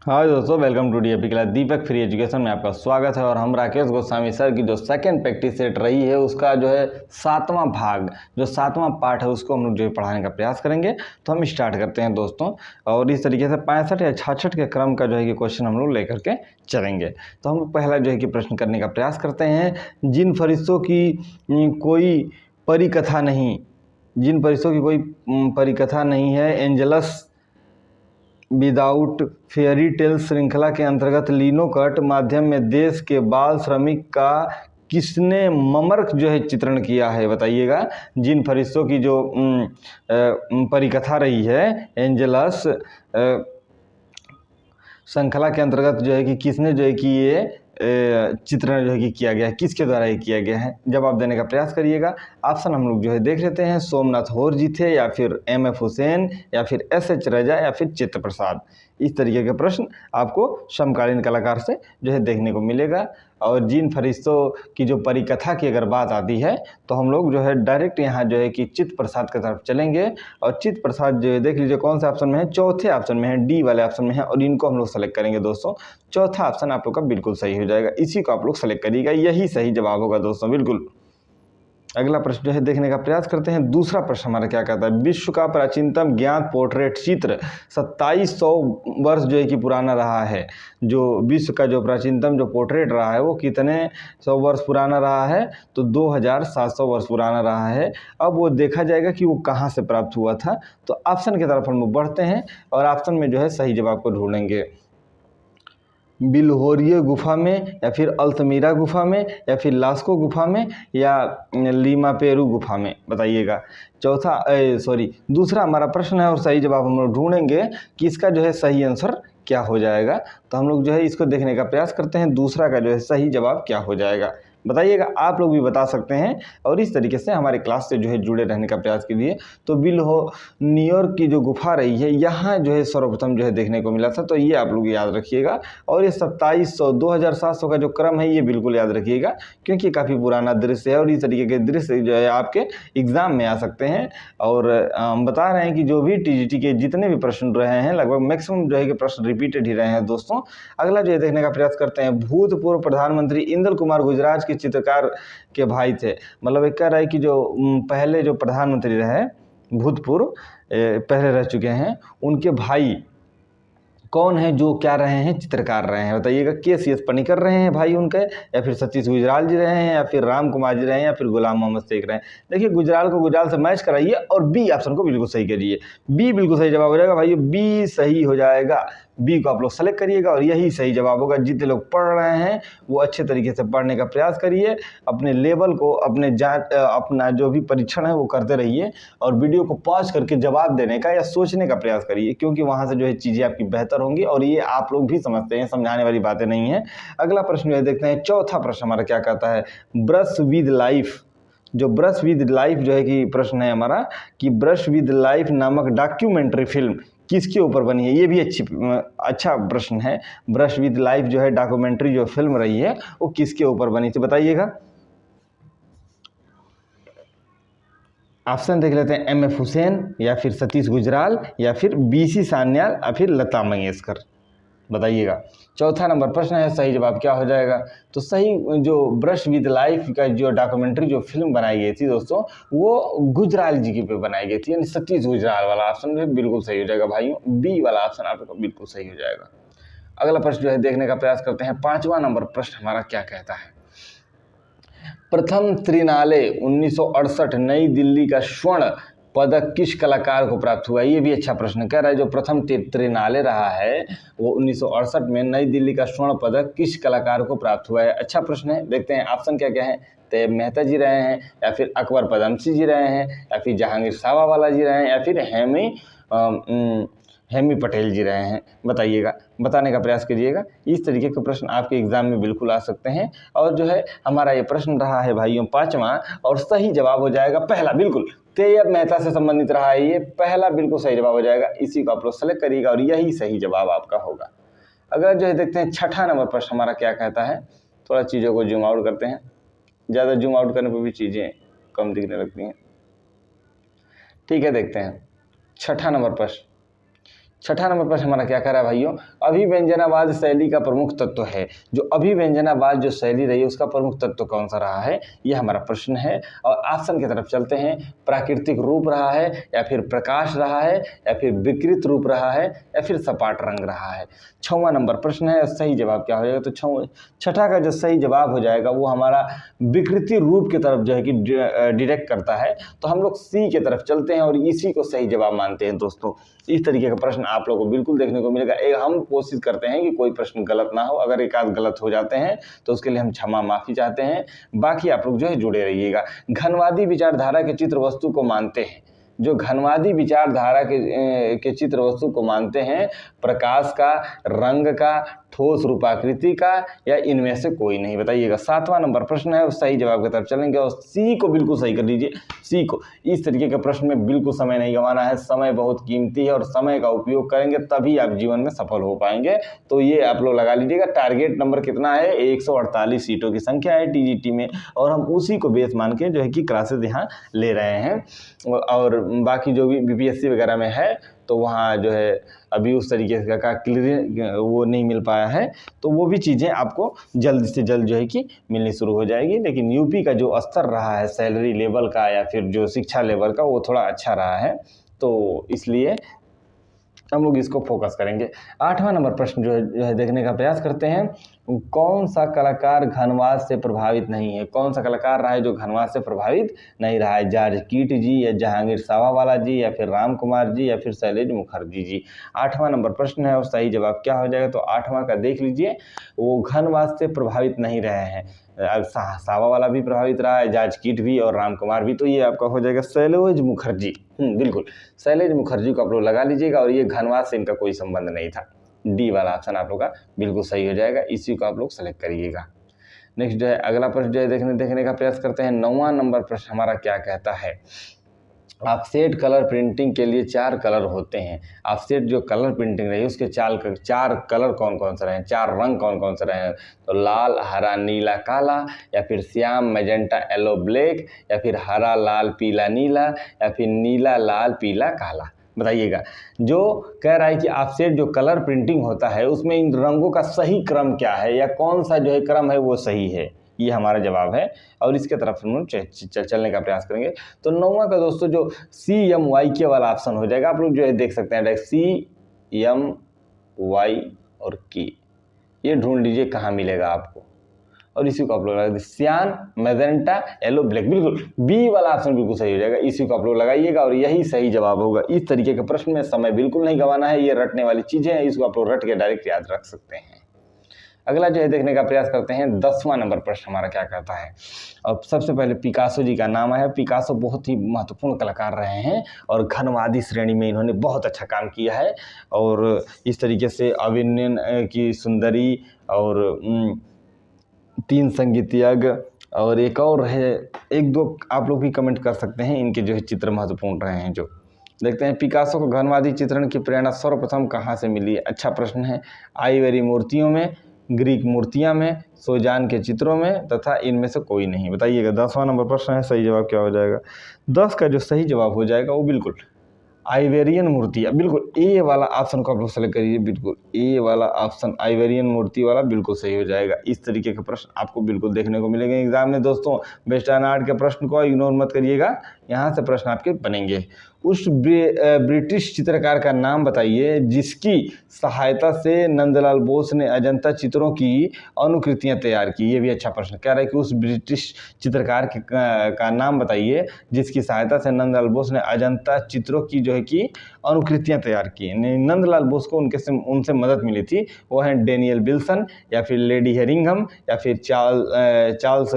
हाँ दोस्तों, welcome to DAP class Deepak free education में आपका स्वागत है। और हम राकेश गोस्वामी सर की जो सेकंड प्रैक्टिस सेट रही है उसका जो है 7वां भाग, जो 7वां पार्ट है उसको हम लोग जो है पढ़ाने का प्रयास करेंगे। तो हम स्टार्ट करते हैं दोस्तों। और इस तरीके से 65 या 66 के क्रम का जो है कि क्वेश्चन हम लोग लेकर के चलेंगे। तो हम लोग पहला जो है कि प्रश्न करने का प्रयास करते हैं। जिन फरिश्तों की कोई परिकथा नहीं, जिन फरिश्तों की कोई परिकथा नहीं है, एंजलस विदाउट फेयरी टेल श्रृंखला के अंतर्गत लिनोकट माध्यम में देश के बाल श्रमिक का किसने मर्मक जो है चित्रण किया है, बताइएगा। जिन फरिश्तों की जो परिकथा रही है, एंजलस श्रृंखला के अंतर्गत जो है कि किसने जो है कि ये चित्रण जो है कि किया गया है, किसके द्वारा ये किया गया है, जवाब देने का प्रयास करिएगा। ऑप्शन हम लोग जो है देख लेते हैं। सोमनाथ होर जी थे, या फिर एम.एफ. हुसैन, या फिर एस.एच. रजा, या फिर चित्त प्रसाद। इस तरीके के प्रश्न आपको समकालीन कलाकार से जो है देखने को मिलेगा। और जिन फरिश्तों की जो परिकथा की अगर बात आती है तो हम लोग जो है डायरेक्ट यहाँ जो है कि चित्त प्रसाद की तरफ चलेंगे। और चित्त प्रसाद जो है देख लीजिए कौन से ऑप्शन में है, चौथे ऑप्शन में है, डी वाले ऑप्शन में है। और इनको हम लोग सेलेक्ट करेंगे दोस्तों। चौथा ऑप्शन आप लोग का बिल्कुल सही हो जाएगा, इसी को आप लोग सेलेक्ट करिएगा, यही सही जवाब होगा दोस्तों, बिल्कुल। अगला प्रश्न जो है देखने का प्रयास करते हैं। दूसरा प्रश्न हमारा क्या कहता है, विश्व का प्राचीनतम ज्ञात पोर्ट्रेट चित्र 2700 वर्ष जो है कि पुराना रहा है। जो विश्व का जो प्राचीनतम जो पोर्ट्रेट रहा है वो कितने 100 वर्ष पुराना रहा है, तो 2700 वर्ष पुराना रहा है। अब वो देखा जाएगा कि वो कहाँ से प्राप्त हुआ था। तो ऑप्शन की तरफ हम लोग बढ़ते हैं और ऑप्शन में जो है सही जवाब को ढूंढेंगे। बिल्होरियो गुफा में, या फिर अल्तमीरा गुफा में, या फिर लास्को गुफा में, या लीमा पेरू गुफा में, बताइएगा। दूसरा हमारा प्रश्न है और सही जवाब हम लोग ढूंढेंगे कि इसका जो है सही आंसर क्या हो जाएगा। तो हम लोग जो है इसको देखने का प्रयास करते हैं, दूसरा का जो है सही जवाब क्या हो जाएगा, बताइएगा। आप लोग भी बता सकते हैं और इस तरीके से हमारे क्लास से जो है जुड़े रहने का प्रयास कीजिए। तो न्यूयॉर्क की जो गुफा रही है, यहाँ जो है सर्वप्रथम जो है देखने को मिला था, तो ये आप लोग याद रखिएगा। और ये 2700 2700 का जो क्रम है ये बिल्कुल याद रखिएगा, क्योंकि काफ़ी पुराना दृश्य है और इस तरीके के दृश्य जो है आपके एग्जाम में आ सकते हैं। और हम बता रहे हैं कि जो भी टीजीटी के जितने भी प्रश्न रहे हैं लगभग मैक्सिमम जो है कि प्रश्न रिपीटेड ही रहे हैं दोस्तों। अगला जो है देखने का प्रयास करते हैं। भूतपूर्व प्रधानमंत्री इंदल कुमार गुजराल के चित्रकार के भाई थे, मतलब एक कह रहा है कि जो पहले जो प्रधानमंत्री रहे, भूतपूर्व पहले रह चुके हैं, उनके भाई कौन है जो क्या रहे हैं, चित्रकार रहे हैं, बताइएगा। के.सी.एस. पनिकर रहे हैं भाई उनके, या फिर सतीश गुजराल जी रहे हैं, या फिर राम कुमार जी रहे हैं, या फिर गुलाम मोहम्मद शेख रहे हैं। देखिए गुजराल को गुजराल से मैच कराइए और बी ऑप्शन को बिल्कुल सही करिए। बी बिल्कुल सही जवाब हो जाएगा भाई, बी सही हो जाएगा। बी को आप लोग सेलेक्ट करिएगा और यही सही जवाब होगा। जितने लोग पढ़ रहे हैं वो अच्छे तरीके से पढ़ने का प्रयास करिए, अपने लेवल को अपना जो भी परीक्षण है वो करते रहिए और वीडियो को पॉज करके जवाब देने का या सोचने का प्रयास करिए, क्योंकि वहाँ से जो है चीज़ें आपकी बेहतर होंगी और ये आप लोग भी समझते हैं, समझाने वाली बातें नहीं है। अगला प्रश्न जो है देखते हैं। चौथा प्रश्न हमारा क्या कहता है, ब्रश विद लाइफ, जो ब्रश विद लाइफ जो है कि प्रश्न है हमारा कि ब्रश विद लाइफ नामक डॉक्यूमेंट्री फिल्म किसके ऊपर बनी है। ये भी अच्छा प्रश्न है। ब्रश विद लाइफ जो है डॉक्यूमेंट्री जो फिल्म रही है वो किसके ऊपर बनी थी, बताइएगा। ऑप्शन देख लेते हैं, एम.एफ. हुसैन, या फिर सतीश गुजराल, या फिर बी.सी. सान्याल, या फिर लता मंगेशकर, बताइएगा। चौथा नंबर प्रश्न है, सही जवाब क्या हो जाएगा। तो सही जो ब्रश विद लाइफ का जो डॉक्यूमेंट्री जो फिल्म बनाई गई थी दोस्तों, वो गुजराल जी के पे बनाई गई थी, यानी सतीश गुजराल वाला ऑप्शन जो बिल्कुल सही हो जाएगा भाइयों। बी वाला ऑप्शन आपका बिल्कुल सही हो जाएगा। अगला प्रश्न जो है देखने का प्रयास करते हैं। 5वां नंबर प्रश्न हमारा क्या कहता है, प्रथम त्रिनाले 1968 नई दिल्ली का स्वर्ण पदक किस कलाकार को प्राप्त हुआ। ये भी अच्छा प्रश्न कह रहा है। जो प्रथम त्रिनाले रहा है वो 1968 में नई दिल्ली का स्वर्ण पदक किस कलाकार को प्राप्त हुआ है। अच्छा प्रश्न है, देखते हैं ऑप्शन क्या क्या है। तैयब मेहता जी रहे हैं, या फिर अकबर पदमसी जी रहे हैं, या फिर जहांगीर सावावाला जी रहे हैं, या फिर हेमी पटेल जी रहे हैं, बताइएगा, बताने का प्रयास कीजिएगा। इस तरीके के प्रश्न आपके एग्जाम में बिल्कुल आ सकते हैं। और जो है हमारा ये प्रश्न रहा है भाइयों 5वां, और सही जवाब हो जाएगा पहला, बिल्कुल तैयब मेहता से संबंधित रहा है ये, पहला बिल्कुल सही जवाब हो जाएगा। इसी को आप लोग सेलेक्ट करिएगा और यही सही जवाब आपका होगा। अगर जो है देखते हैं 6ठा नंबर प्रश्न हमारा क्या कहता है। थोड़ा चीज़ों को जूम आउट करते हैं, ज़्यादा जूम आउट करने पर भी चीज़ें कम दिखने लगती हैं। ठीक है, देखते हैं 6ठा नंबर प्रश्न। छठा नंबर प्रश्न हमारा क्या कह रहा है भाइयों, अभिव्यंजनावाद शैली का प्रमुख तत्व है। जो अभिव्यंजनावाद जो शैली रही है उसका प्रमुख तत्व कौन सा रहा है, ये हमारा प्रश्न है। और ऑप्शन की तरफ चलते हैं, प्राकृतिक रूप रहा है, या फिर प्रकाश रहा है, या फिर विकृत रूप रहा है, या फिर सपाट रंग रहा है। छठवां नंबर प्रश्न है, सही जवाब क्या हो जाएगा, तो छठा का जो सही जवाब हो जाएगा वो हमारा विकृति रूप की तरफ जो है कि डायरेक्ट करता है। तो हम लोग सी की तरफ चलते हैं और इसी को सही जवाब मानते हैं दोस्तों। इस तरीके का प्रश्न आप लोगों को बिल्कुल देखने को मिलेगा। हम कोशिश करते हैं कि कोई प्रश्न गलत ना हो, अगर एक आध गलत हो जाते हैं तो उसके लिए हम क्षमा माफी चाहते हैं। बाकी आप लोग जो है जुड़े रहिएगा। घनवादी विचारधारा के चित्र वस्तु को मानते हैं, जो घनवादी विचारधारा के चित्र वस्तु को मानते हैं, प्रकाश का, रंग का, ठोस रूपाकृति का, या इनमें से कोई नहीं, बताइएगा। सातवां नंबर प्रश्न है, सही जवाब की तरफ चलेंगे और सी को बिल्कुल सही कर लीजिए। सी को, इस तरीके के प्रश्न में बिल्कुल समय नहीं गंवाना है, समय बहुत कीमती है और समय का उपयोग करेंगे तभी आप जीवन में सफल हो पाएंगे। तो ये आप लोग लगा लीजिएगा। टारगेट नंबर कितना है, 148 सीटों की संख्या है टीजीटी में, और हम उसी को बेस मान के जो है कि क्लासेस यहाँ ले रहे हैं। और बाकी जो भी बीपीएससी वगैरह में है तो वहाँ जो है अभी उस तरीके का क्लियर वो नहीं मिल पाया है, तो वो भी चीज़ें आपको जल्द से जल्द जो है कि मिलनी शुरू हो जाएगी। लेकिन यूपी का जो स्तर रहा है सैलरी लेवल का या फिर जो शिक्षा लेवल का, वो थोड़ा अच्छा रहा है, तो इसलिए हम लोग इसको फोकस करेंगे। आठवां नंबर प्रश्न जो है देखने का प्रयास करते हैं, कौन सा कलाकार घनवाद से प्रभावित नहीं है। कौन सा कलाकार रहा है जो घनवाद से प्रभावित नहीं रहा है, जॉर्ज कीट जी, या जहांगीर सावावाला जी, या फिर राम कुमार जी, या फिर शैलेश मुखर्जी जी। आठवां नंबर प्रश्न है और सही जवाब क्या हो जाएगा, तो आठवां का देख लीजिए, वो घनवाद से प्रभावित नहीं रहे हैं। सावावाला भी प्रभावित रहा है, जॉर्ज कीट भी, और राम कुमार भी, तो ये आपका हो जाएगा शैलेश मुखर्जी। बिल्कुल शैलेश मुखर्जी को आप लोग लगा लीजिएगा, और ये घनवाद से इनका कोई संबंध नहीं था। डी वाला ऑप्शन आप लोग का बिल्कुल सही हो जाएगा, इसी को आप लोग सेलेक्ट करिएगा। नेक्स्ट जो है अगला प्रश्न जो है देखने का प्रयास करते हैं। 9वां नंबर प्रश्न हमारा क्या कहता है, ऑफसेट कलर प्रिंटिंग के लिए 4 कलर होते हैं। ऑफसेट जो कलर प्रिंटिंग रही उसके 4 कलर कौन कौन से रहे, 4 रंग कौन कौन से रहे, तो लाल, हरा, नीला, काला, या फिर श्याम, मैजेंटा, येलो, ब्लैक, या फिर हरा, लाल, पीला, नीला, या फिर नीला, लाल, पीला, काला। बताइएगा। जो कह रहा है कि ऑफसेट जो कलर प्रिंटिंग होता है उसमें इन रंगों का सही क्रम क्या है, या कौन सा जो है क्रम है वो सही है, ये हमारा जवाब है, और इसके तरफ हम चलने का प्रयास करेंगे। तो 9वां का दोस्तों जो CMYK वाला ऑप्शन हो जाएगा, आप लोग जो है देख सकते हैं CMY और K, ये ढूंढ लीजिए कहाँ मिलेगा आपको, और इसी को आप लोग लगा सियान, मैजेंटा, येलो, ब्लैक। बिल्कुल बी वाला ऑप्शन बिल्कुल सही हो जाएगा, इसी को आप लोग लगाइएगा और यही सही जवाब होगा। इस तरीके के प्रश्न में समय बिल्कुल नहीं गंवाना है, ये रटने वाली चीजें हैं, इसको आप लोग रट के डायरेक्ट याद रख सकते हैं। अगला जो है देखने का प्रयास करते हैं। 10वां नंबर प्रश्न हमारा क्या कहता है, और सबसे पहले पिकासो जी का नाम है। पिकासो बहुत ही महत्वपूर्ण कलाकार रहे हैं और घनवादी श्रेणी में इन्होंने बहुत अच्छा काम किया है, और इस तरीके से अविन्यन की सुंदरी, और 3 संगीतज्ञ, और एक और है, 1-2 आप लोग भी कमेंट कर सकते हैं, इनके जो है चित्र महत्वपूर्ण रहे हैं। जो देखते हैं पिकासो को घनवादी चित्रण की प्रेरणा सर्वप्रथम कहाँ से मिली है। अच्छा प्रश्न है। आइवरी मूर्तियों में, ग्रीक मूर्तियां में, सोजान के चित्रों में, तथा इनमें से कोई नहीं। बताइएगा। 10वां नंबर प्रश्न है, सही जवाब क्या हो जाएगा। 10 का जो सही जवाब हो जाएगा वो बिल्कुल आइवेरियन मूर्तियाँ, बिल्कुल ए वाला ऑप्शन को आप लोग सेलेक्ट करिए। बिल्कुल ए वाला ऑप्शन आइवेरियन मूर्ति वाला बिल्कुल सही हो जाएगा। इस तरीके के प्रश्न आपको बिल्कुल देखने को मिलेंगे एग्जाम में दोस्तों। वेस्टर्न आर्ट के प्रश्न को इग्नोर मत करिएगा, यहाँ से प्रश्न आपके बनेंगे। उस ब्रिटिश चित्रकार का नाम बताइए जिसकी सहायता से नंदलाल बोस ने अजंता चित्रों की अनुकृतियां तैयार की। ये भी अच्छा प्रश्न कह रहा है कि उस ब्रिटिश चित्रकार का नाम बताइए जिसकी सहायता से नंदलाल बोस ने अजंता चित्रों की जो है कि अनुकृतियां तैयार की। नंदलाल बोस को उनसे मदद मिली थी, वो हैं डेनियल विल्सन, या फिर लेडी हेरिंघम, या फिर चार्ल्स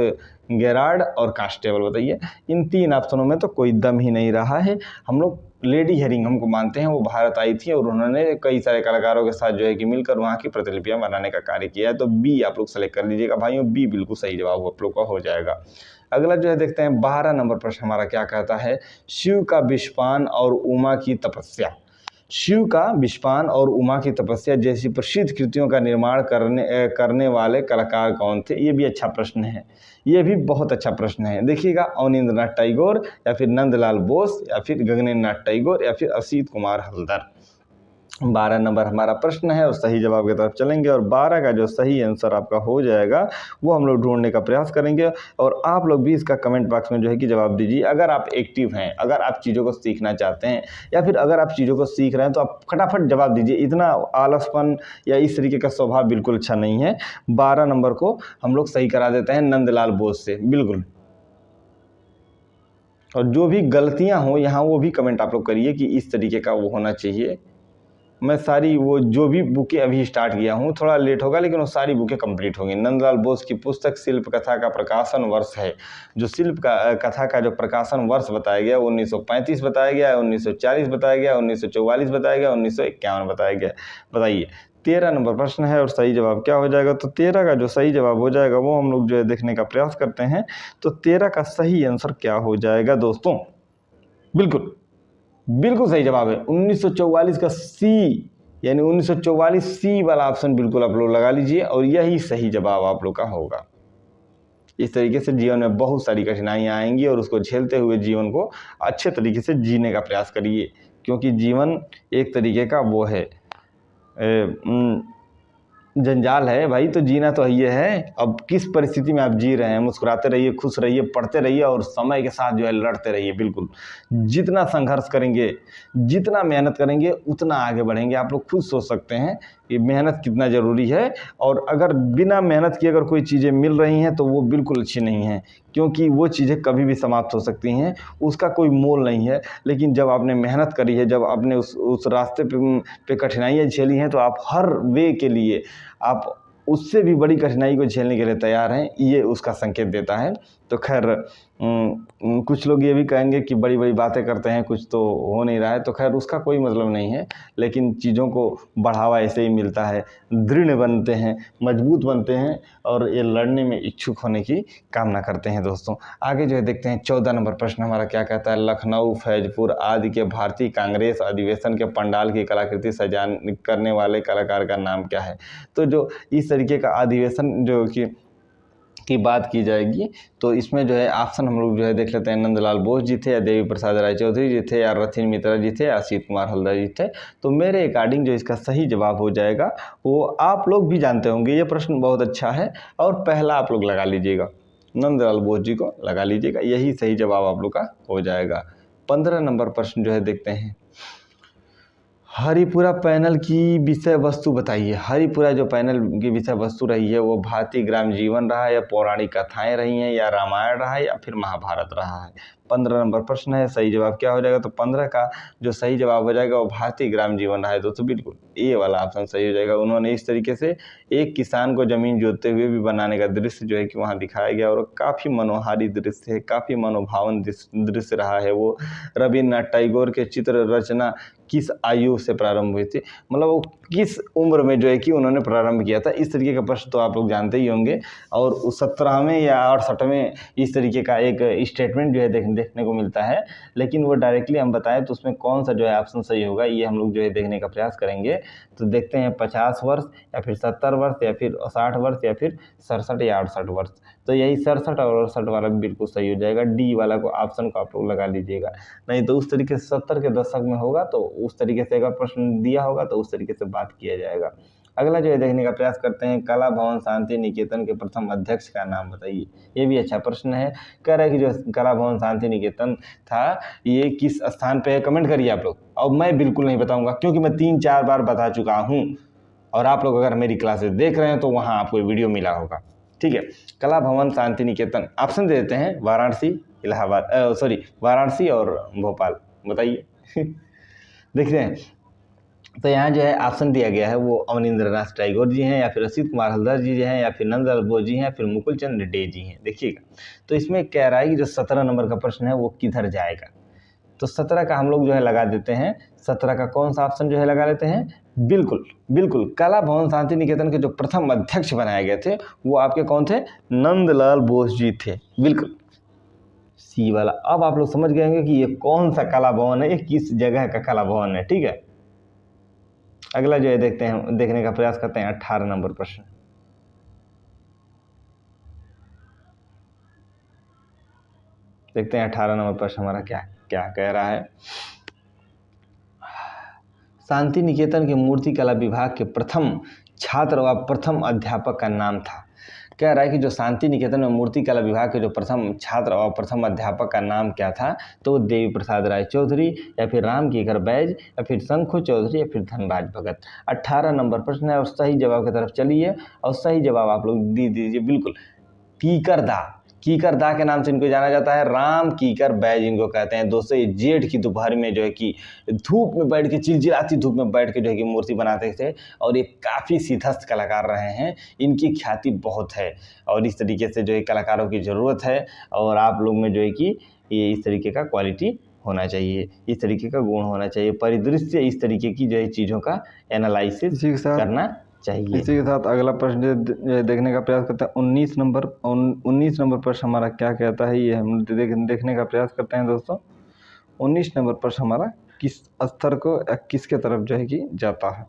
गेरार्ड और कांस्टेबल। बताइए, इन 3 ऑप्शनों में तो कोई दम ही नहीं रहा है। हम लोग लेडी हेरिंघम को मानते हैं, वो भारत आई थी और उन्होंने कई सारे कलाकारों के साथ जो है कि मिलकर वहाँ की प्रतिलिपियां बनाने का कार्य किया है। तो बी आप लोग सेलेक्ट कर लीजिएगा भाइयों, बी बिल्कुल सही जवाब आप लोग का हो जाएगा। अगला जो है देखते हैं 12 नंबर प्रश्न हमारा क्या कहता है। शिव का विषपान और उमा की तपस्या। शिव का विषपान और उमा की तपस्या जैसी प्रसिद्ध कृतियों का निर्माण करने वाले कलाकार कौन थे। ये भी अच्छा प्रश्न है, ये भी बहुत अच्छा प्रश्न है। देखिएगा, अवनींद्रनाथ टैगोर, या फिर नंदलाल बोस, या फिर गगनेन्द्रनाथ टैगोर, या फिर असित कुमार हल्दर। 12 नंबर हमारा प्रश्न है और सही जवाब की तरफ चलेंगे और 12 का जो सही आंसर आपका हो जाएगा वो हम लोग ढूंढने का प्रयास करेंगे। और आप लोग भी इसका कमेंट बॉक्स में जो है कि जवाब दीजिए। अगर आप एक्टिव हैं, अगर आप चीज़ों को सीखना चाहते हैं या फिर अगर आप चीज़ों को सीख रहे हैं तो आप फटाफट जवाब दीजिए। इतना आलसपन या इस तरीके का स्वभाव बिल्कुल अच्छा नहीं है। 12 नंबर को हम लोग सही करा देते हैं नंदलाल बोस से, बिल्कुल। और जो भी गलतियां हो यहाँ वो भी कमेंट आप लोग करिए कि इस तरीके का वो होना चाहिए। मैं सारी वो जो भी बुकें अभी स्टार्ट किया हूँ, थोड़ा लेट होगा लेकिन वो सारी बुकें कंप्लीट होंगी। नंदलाल बोस की पुस्तक शिल्प कथा का प्रकाशन वर्ष है, जो शिल्प का कथा का जो प्रकाशन वर्ष बताया गया 1935 बताया गया है, 1940 बताया गया, 1944 बताया गया, 1951 बताया गया। बताइए 13 नंबर प्रश्न है और सही जवाब क्या हो जाएगा। तो 13 का जो सही जवाब हो जाएगा वो हम लोग जो है देखने का प्रयास करते हैं। तो 13 का सही आंसर क्या हो जाएगा दोस्तों, बिल्कुल बिल्कुल सही जवाब है 1944 का सी, यानी 1944 सी वाला ऑप्शन बिल्कुल आप लोग लगा लीजिए और यही सही जवाब आप लोग का होगा। इस तरीके से जीवन में बहुत सारी कठिनाइयां आएंगी और उसको झेलते हुए जीवन को अच्छे तरीके से जीने का प्रयास करिए, क्योंकि जीवन एक तरीके का वो है जंजाल है भाई। तो जीना तो ये है, अब किस परिस्थिति में आप जी रहे हैं, मुस्कुराते रहिए, खुश रहिए, पढ़ते रहिए और समय के साथ जो है लड़ते रहिए। बिल्कुल जितना संघर्ष करेंगे, जितना मेहनत करेंगे उतना आगे बढ़ेंगे। आप लोग खुद सोच सकते हैं कि मेहनत कितना ज़रूरी है, और अगर बिना मेहनत किए अगर कोई चीज़ें मिल रही हैं तो वो बिल्कुल अच्छी नहीं है, क्योंकि वो चीज़ें कभी भी समाप्त हो सकती हैं, उसका कोई मोल नहीं है। लेकिन जब आपने मेहनत करी है, जब आपने उस रास्ते पे कठिनाइयाँ झेली हैं, तो आप हर वे के लिए आप उससे भी बड़ी कठिनाई को झेलने के लिए तैयार हैं, ये उसका संकेत देता है। तो खैर कुछ लोग ये भी कहेंगे कि बड़ी बड़ी बातें करते हैं, कुछ तो हो नहीं रहा है, तो खैर उसका कोई मतलब नहीं है। लेकिन चीज़ों को बढ़ावा ऐसे ही मिलता है, दृढ़ बनते हैं, मजबूत बनते हैं और ये लड़ने में इच्छुक होने की कामना करते हैं। दोस्तों आगे जो है देखते हैं 14 नंबर प्रश्न हमारा क्या कहता है। लखनऊ, फैजपुर आदि के भारतीय कांग्रेस अधिवेशन के पंडाल की कलाकृति सजान करने वाले कलाकार का नाम क्या है। तो जो इस तरीके का अधिवेशन जो की बात की जाएगी, तो इसमें जो है ऑप्शन हम लोग जो है देख लेते हैं। नंदलाल बोस जी थे, या देवी प्रसाद राय चौधरी जी थे, या रथिन मित्रा जी थे, या असित कुमार हल्दर जी थे। तो मेरे अकॉर्डिंग जो इसका सही जवाब हो जाएगा वो आप लोग भी जानते होंगे, ये प्रश्न बहुत अच्छा है और पहला आप लोग लगा लीजिएगा, नंदलाल बोस जी को लगा लीजिएगा, यही सही जवाब आप लोग का हो जाएगा। 15 नंबर प्रश्न जो है देखते हैं। हरिपुरा पैनल की विषय वस्तु बताइए। हरिपुरा जो पैनल की विषय वस्तु रही है वो भारतीय ग्राम जीवन रहा है, या पौराणिक कथाएं रही हैं, या रामायण रहा है, या फिर महाभारत रहा है। 15 नंबर प्रश्न है, सही जवाब क्या हो जाएगा। तो 15 का जो सही जवाब हो जाएगा वो भारतीय ग्राम जीवन रहा है। दोस्तों बिल्कुल ये वाला ऑप्शन सही हो जाएगा। उन्होंने इस तरीके से एक किसान को जमीन जोतते हुए भी बनाने का दृश्य जो है कि वहाँ दिखाया गया, और काफ़ी मनोहारी दृश्य है, काफ़ी मनोभावन दृश्य रहा है वो। रविन्द्रनाथ टैगोर के चित्र रचना किस आयु से प्रारंभ हुई थी, मतलब वो किस उम्र में जो है कि उन्होंने प्रारंभ किया था। इस तरीके का प्रश्न तो आप लोग जानते ही होंगे। और 17वें या 68वें इस तरीके का एक स्टेटमेंट जो है देखने को मिलता है, लेकिन वो डायरेक्टली हम बताएं तो उसमें कौन सा जो है ऑप्शन सही होगा ये हम लोग जो है देखने का प्रयास करेंगे। तो देखते हैं 50 वर्ष, या फिर 70 वर्ष, या फिर 60 वर्ष, या फिर 67 या 68 वर्ष। तो यही 67 और 68 वाला भी बिल्कुल सही हो जाएगा। डी वाला को ऑप्शन को आप लोग लगा लीजिएगा। नहीं तो उस तरीके से 70 के दशक में होगा तो उस तरीके से अगर प्रश्न दिया होगा तो उस तरीके से बात किया जाएगा। अगला जो है देखने का प्रयास करते हैं। कला भवन शांति निकेतन के प्रथम अध्यक्ष का नाम बताइए। ये भी अच्छा प्रश्न है। कह रहा है कि जो कला भवन शांति निकेतन था ये किस स्थान पे है, कमेंट करिए आप लोग। और मैं बिल्कुल नहीं बताऊंगा, क्योंकि मैं 3-4 बार बता चुका हूँ, और आप लोग अगर मेरी क्लासेस देख रहे हैं तो वहाँ आपको वीडियो मिला होगा। ठीक है, कला भवन शांति निकेतन ऑप्शन दे देते हैं। वाराणसी, इलाहाबाद, सॉरी वाराणसी और भोपाल। बताइए देख रहे हैं। तो यहाँ जो है ऑप्शन दिया गया है वो अवनींद्रनाथ टैगोर जी हैं, या फिर असित कुमार हल्दर जी हैं, या फिर नंदलाल बोस जी हैं, या फिर मुकुल चंद्र डे जी हैं। देखिएगा तो इसमें कह रहा है कि जो 17 नंबर का प्रश्न है वो किधर जाएगा। तो 17 का हम लोग जो है लगा देते हैं। 17 का कौन सा ऑप्शन जो है लगा लेते हैं। बिल्कुल बिल्कुल कला भवन शांति निकेतन के जो प्रथम अध्यक्ष बनाए गए थे वो आपके कौन थे, नंदलाल बोस जी थे। बिल्कुल सी वाला। अब आप लोग समझ गए होंगे कि ये कौन सा कला भवन है, ये किस जगह का कला भवन है। ठीक है, अगला जो है देखते हैं, देखने का प्रयास करते हैं 18 नंबर प्रश्न। देखते हैं 18 नंबर प्रश्न हमारा क्या क्या कह रहा है। शांति निकेतन के मूर्ति कला विभाग के प्रथम छात्र व प्रथम अध्यापक का नाम था। कह रहा है कि जो शांति निकेतन में मूर्ति कला विभाग के जो प्रथम छात्र और प्रथम अध्यापक का नाम क्या था, तो देवी प्रसाद राय चौधरी या फिर राम किकर बैज या फिर शंखु चौधरी या फिर धनराज भगत। 18 नंबर प्रश्न है और सही जवाब की तरफ चलिए और सही जवाब आप लोग दे दीजिए। बिल्कुल कीकर दा, कीकर दा के नाम से इनको जाना जाता है। राम कीकर बैज इनको कहते हैं। दोस्तों ये जेठ की दोपहर में जो है कि धूप में बैठ के, चिलचिलाती धूप में बैठ के जो है कि मूर्ति बनाते थे और ये काफ़ी सिद्धस्त कलाकार रहे हैं। इनकी ख्याति बहुत है और इस तरीके से जो है कलाकारों की ज़रूरत है और आप लोग में जो है कि ये इस तरीके का क्वालिटी होना चाहिए, इस तरीके का गुण होना चाहिए, परिदृश्य इस तरीके की जो है चीज़ों का एनालिसिस करना चाहिए। इसी के साथ अगला प्रश्न देखने का प्रयास करते हैं। 19 नंबर प्रश्न हमारा क्या कहता है, ये हम देखने का प्रयास करते हैं दोस्तों। 19 नंबर प्रश्न हमारा किस स्तर को या किसके तरफ जो है कि जाता है,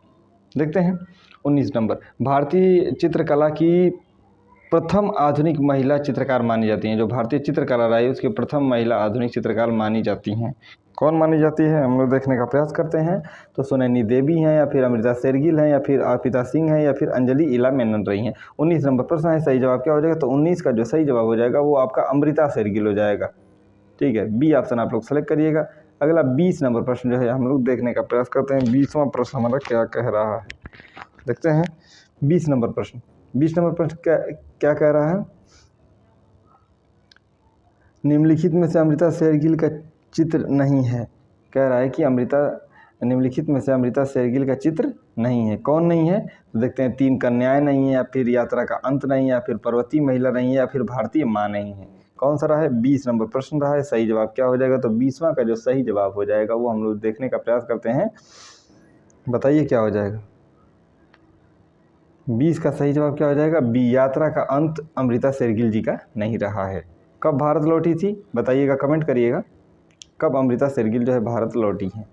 देखते हैं। 19 नंबर, भारतीय चित्रकला की प्रथम आधुनिक महिला चित्रकार मानी जाती हैं। जो भारतीय चित्रकला रही है उसकी प्रथम महिला आधुनिक चित्रकार मानी जाती हैं। कौन मानी जाती है हम लोग देखने का प्रयास करते हैं। तो सुनैनी देवी हैं या फिर अमृता शेरगिल हैं या फिर अर्पिता सिंह हैं या फिर अंजलि इला मेनन रही हैं। 19 नंबर प्रश्न है, सही जवाब क्या हो जाएगा। तो 19 का जो सही जवाब हो जाएगा वो आपका अमृता शेरगिल हो जाएगा। ठीक है, बी ऑप्शन आप लोग सेलेक्ट करिएगा। अगला 20 नंबर प्रश्न जो है हम लोग देखने का प्रयास करते हैं। 20वां प्रश्न हमारा क्या कह रहा है, देखते हैं। 20 नंबर प्रश्न क्या कह रहा है। निम्नलिखित में से अमृता शेरगिल का चित्र नहीं है। कह रहा है कि निम्नलिखित में से अमृता शेरगिल का चित्र नहीं है। कौन नहीं है, तो देखते हैं। 3 कन्याएं नहीं है या फिर यात्रा का अंत नहीं है या फिर पर्वतीय महिला नहीं है या फिर भारतीय माँ नहीं है। कौन सा रहा है, 20 नंबर प्रश्न रहा है। सही जवाब क्या हो जाएगा। तो 20वां का जो सही जवाब हो जाएगा वो हम लोग देखने का प्रयास करते हैं। बताइए क्या हो जाएगा। 20 का सही जवाब क्या हो जाएगा। बी, यात्रा का अंत अमृता शेरगिल जी का नहीं रहा है। कब भारत लौटी थी बताइएगा, कमेंट करिएगा। कब अमृता शेरगिल जो है भारत लौटी हैं।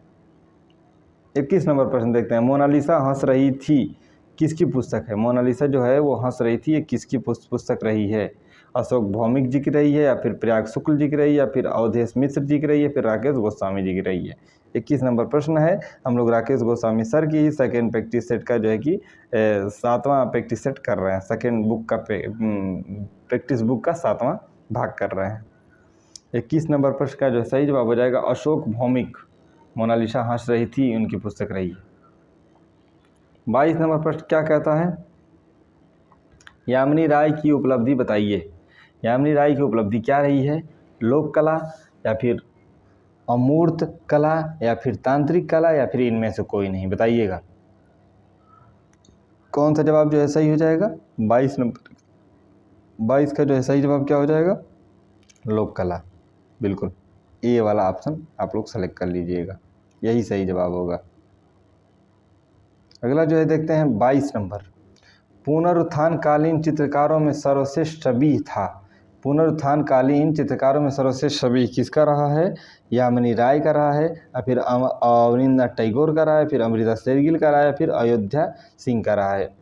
21 नंबर प्रश्न देखते हैं। मोनालिसा हंस रही थी किसकी पुस्तक है। मोनालिसा जो है वो हंस रही थी, ये किसकी पुस्तक रही है। अशोक भौमिक जी की रही है या फिर प्रयाग शुक्ल जी की रही है या फिर अवधेश मिश्र जी की रही है, फिर राकेश गोस्वामी जी की रही है। 21 नंबर प्रश्न है। हम लोग राकेश गोस्वामी सर की ही सेकेंड प्रैक्टिस सेट का जो है कि 7वां प्रैक्टिस सेट कर रहे हैं। सेकेंड बुक का प्रैक्टिस बुक का 7वां भाग कर रहे हैं। 21 नंबर प्रश्न का जो सही जवाब हो जाएगा अशोक भौमिक, मोनालिसा हंस रही थी उनकी पुस्तक रही है। 22 नंबर प्रश्न क्या कहता है। यामिनी राय की उपलब्धि बताइए। यामिनी राय की उपलब्धि क्या रही है। लोक कला या फिर अमूर्त कला या फिर तांत्रिक कला या फिर इनमें से कोई नहीं, बताइएगा कौन सा जवाब जो है सही हो जाएगा। 22 का जो है सही जवाब क्या हो जाएगा, लोक कला। बिल्कुल ए वाला ऑप्शन आप लोग सेलेक्ट कर लीजिएगा, यही सही जवाब होगा। अगला जो है देखते हैं 22 नंबर। पुनरुत्थानकालीन चित्रकारों में सर्वश्रेष्ठ शबीह था। पुनरुत्थानकालीन चित्रकारों में सर्वश्रेष्ठ शबीह किसका रहा है। यामिनी राय का रहा है या फिर अवनींद्रनाथ टैगोर का रहा है, फिर अमृता शेरगिल का रहा है, फिर अयोध्या सिंह का रहा है।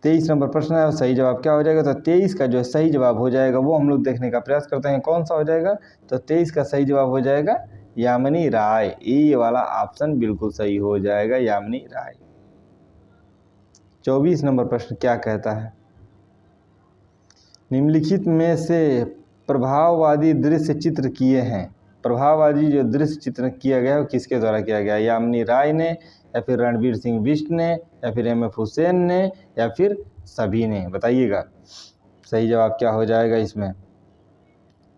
23 नंबर प्रश्न है और सही जवाब क्या हो जाएगा। तो 23 का जो सही जवाब हो जाएगा वो हम लोग देखने का प्रयास करते हैं कौन सा हो जाएगा। तो 23 का सही जवाब हो जाएगा यामिनी राय। ये वाला ऑप्शन बिल्कुल सही हो जाएगा, यामिनी राय। 24 नंबर प्रश्न क्या कहता है। निम्नलिखित में से प्रभाववादी दृश्य चित्र किए हैं। प्रभाववादी जो दृश्य चित्र किया गया है वो किसके द्वारा किया गया है। यामिनी राय ने या फिर रणवीर सिंह बिष्ट ने या फिर एम.एफ. हुसैन ने या फिर सभी ने, बताइएगा सही जवाब क्या हो जाएगा इसमें।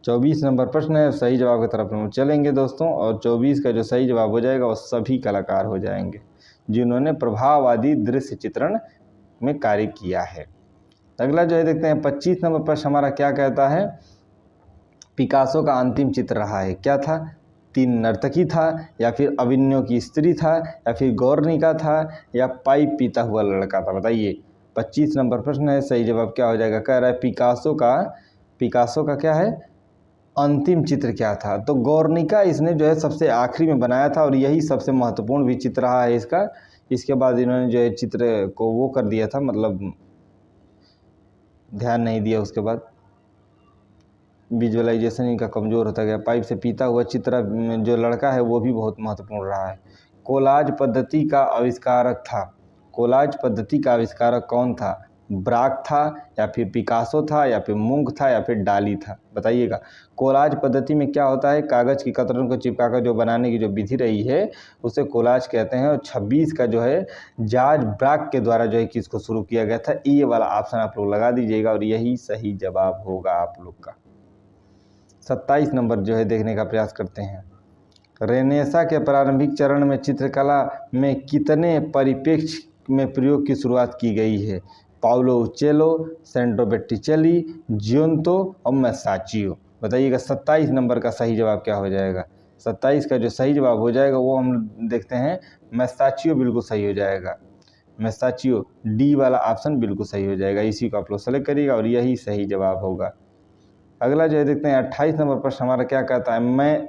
24 नंबर प्रश्न है, सही जवाब की तरफ हम चलेंगे दोस्तों और 24 का जो सही जवाब हो जाएगा वो सभी कलाकार हो जाएंगे जिन्होंने प्रभाववादी दृश्य चित्रण में कार्य किया है। अगला जो है देखते हैं 25 नंबर प्रश्न हमारा क्या कहता है। पिकासो का अंतिम चित्र रहा है, क्या था। 3 नर्तकी था या फिर अभिनयों की स्त्री था या फिर गौरनिका था या पाइप पीता हुआ लड़का था, बताइए। 25 नंबर प्रश्न है, सही जवाब क्या हो जाएगा। कह रहा है पिकासो का क्या है अंतिम चित्र क्या था। तो गौरनिका इसने जो है सबसे आखिरी में बनाया था और यही सबसे महत्वपूर्ण भी चित्र रहा है इसका। इसके बाद इन्होंने जो है चित्र को वो कर दिया था, मतलब ध्यान नहीं दिया, उसके बाद विजुअलाइजेशन इनका कमज़ोर होता गया। पाइप से पीता हुआ चित्र जो लड़का है वो भी बहुत महत्वपूर्ण रहा है। कोलाज पद्धति का आविष्कारक था? कोलाज पद्धति का आविष्कारक कौन था? ब्राक था या फिर पिकासो था या फिर मुंक था या फिर डाली था? बताइएगा। कोलाज पद्धति में क्या होता है, कागज़ की कतरन को चिपकाकर जो बनाने की जो विधि रही है उसे कोलाज कहते हैं। और 26 का जो है जॉर्ज ब्राक के द्वारा जो है कि इसको शुरू किया गया था। ये वाला ऑप्शन आप लोग लगा दीजिएगा और यही सही जवाब होगा आप लोग का। 27 नंबर जो है देखने का प्रयास करते हैं। रेनेसां के प्रारंभिक चरण में चित्रकला में कितने परिप्रेक्ष्य में प्रयोग की शुरुआत की गई है? पाउलो उचेलो, सेंड्रो बेट्टिचेली, जियोंतो और मैसाचियो? बताइएगा 27 नंबर का सही जवाब क्या हो जाएगा। 27 का जो सही जवाब हो जाएगा वो हम देखते हैं मैसाचियो बिल्कुल सही हो जाएगा। मैसाचियो डी वाला ऑप्शन बिल्कुल सही हो जाएगा। इसी को आप लोग सेलेक्ट करिएगा और यही सही जवाब होगा। अगला जो है देखते हैं 28 नंबर प्रश्न हमारा क्या कहता है। मैं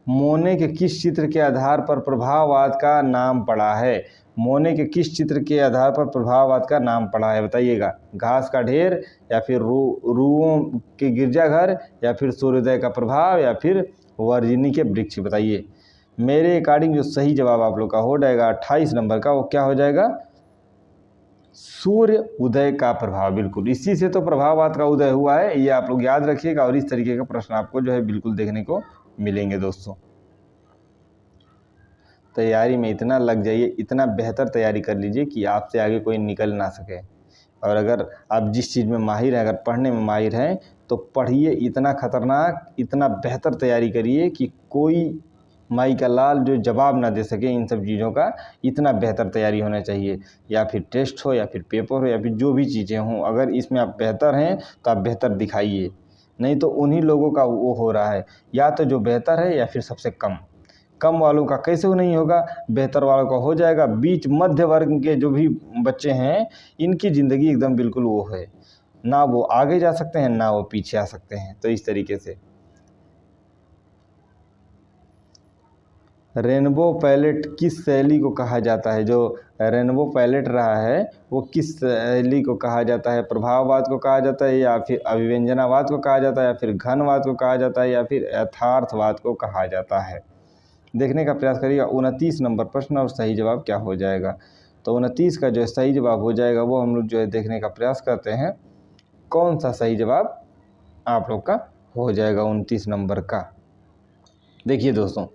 मोने के किस चित्र के आधार पर प्रभाववाद का नाम पड़ा है? मोने के किस चित्र के आधार पर प्रभाववाद का नाम पड़ा है? बताइएगा। घास का ढेर या फिर रूओं के गिरजाघर या फिर सूर्योदय का प्रभाव या फिर वर्जिनी के वृक्ष? बताइए। मेरे अकॉर्डिंग जो सही जवाब आप लोग का हो जाएगा 28 नंबर का वो क्या हो जाएगा? सूर्य उदय का प्रभाव। बिल्कुल इसी से तो प्रभाववाद का उदय हुआ है, ये आप लोग याद रखिएगा। और इस तरीके का प्रश्न आपको जो है बिल्कुल देखने को मिलेंगे दोस्तों। तैयारी में इतना लग जाइए, इतना बेहतर तैयारी कर लीजिए कि आपसे आगे कोई निकल ना सके। और अगर आप जिस चीज़ में माहिर हैं, अगर पढ़ने में माहिर हैं तो पढ़िए इतना खतरनाक, इतना बेहतर तैयारी करिए कि कोई माई का लाल जो जवाब ना दे सके इन सब चीज़ों का। इतना बेहतर तैयारी होना चाहिए, या फिर टेस्ट हो या फिर पेपर हो या फिर जो भी चीज़ें हों। अगर इसमें आप बेहतर हैं तो आप बेहतर दिखाइए, नहीं तो उन्हीं लोगों का वो हो रहा है, या तो जो बेहतर है या फिर सबसे कम। कम वालों का कैसे नहीं होगा, बेहतर वालों का हो जाएगा। बीच मध्य वर्ग के जो भी बच्चे हैं इनकी ज़िंदगी एकदम बिल्कुल वो है, ना वो आगे जा सकते हैं ना वो पीछे आ सकते हैं। तो इस तरीके से रेनबो पैलेट किस शैली को कहा जाता है? जो रेनबो पैलेट रहा है वो किस शैली को कहा जाता है? प्रभाववाद को कहा जाता है या फिर अभिव्यंजनावाद को कहा जाता है या फिर घनवाद को कहा जाता है या फिर यथार्थवाद को कहा जाता है? देखने का प्रयास करिएगा। 29 नंबर प्रश्न और सही जवाब क्या हो जाएगा। तो 29 का जो सही जवाब हो जाएगा वो हम लोग जो है देखने का प्रयास करते हैं कौन सा सही जवाब आप लोग का हो जाएगा 29 नंबर का। देखिए दोस्तों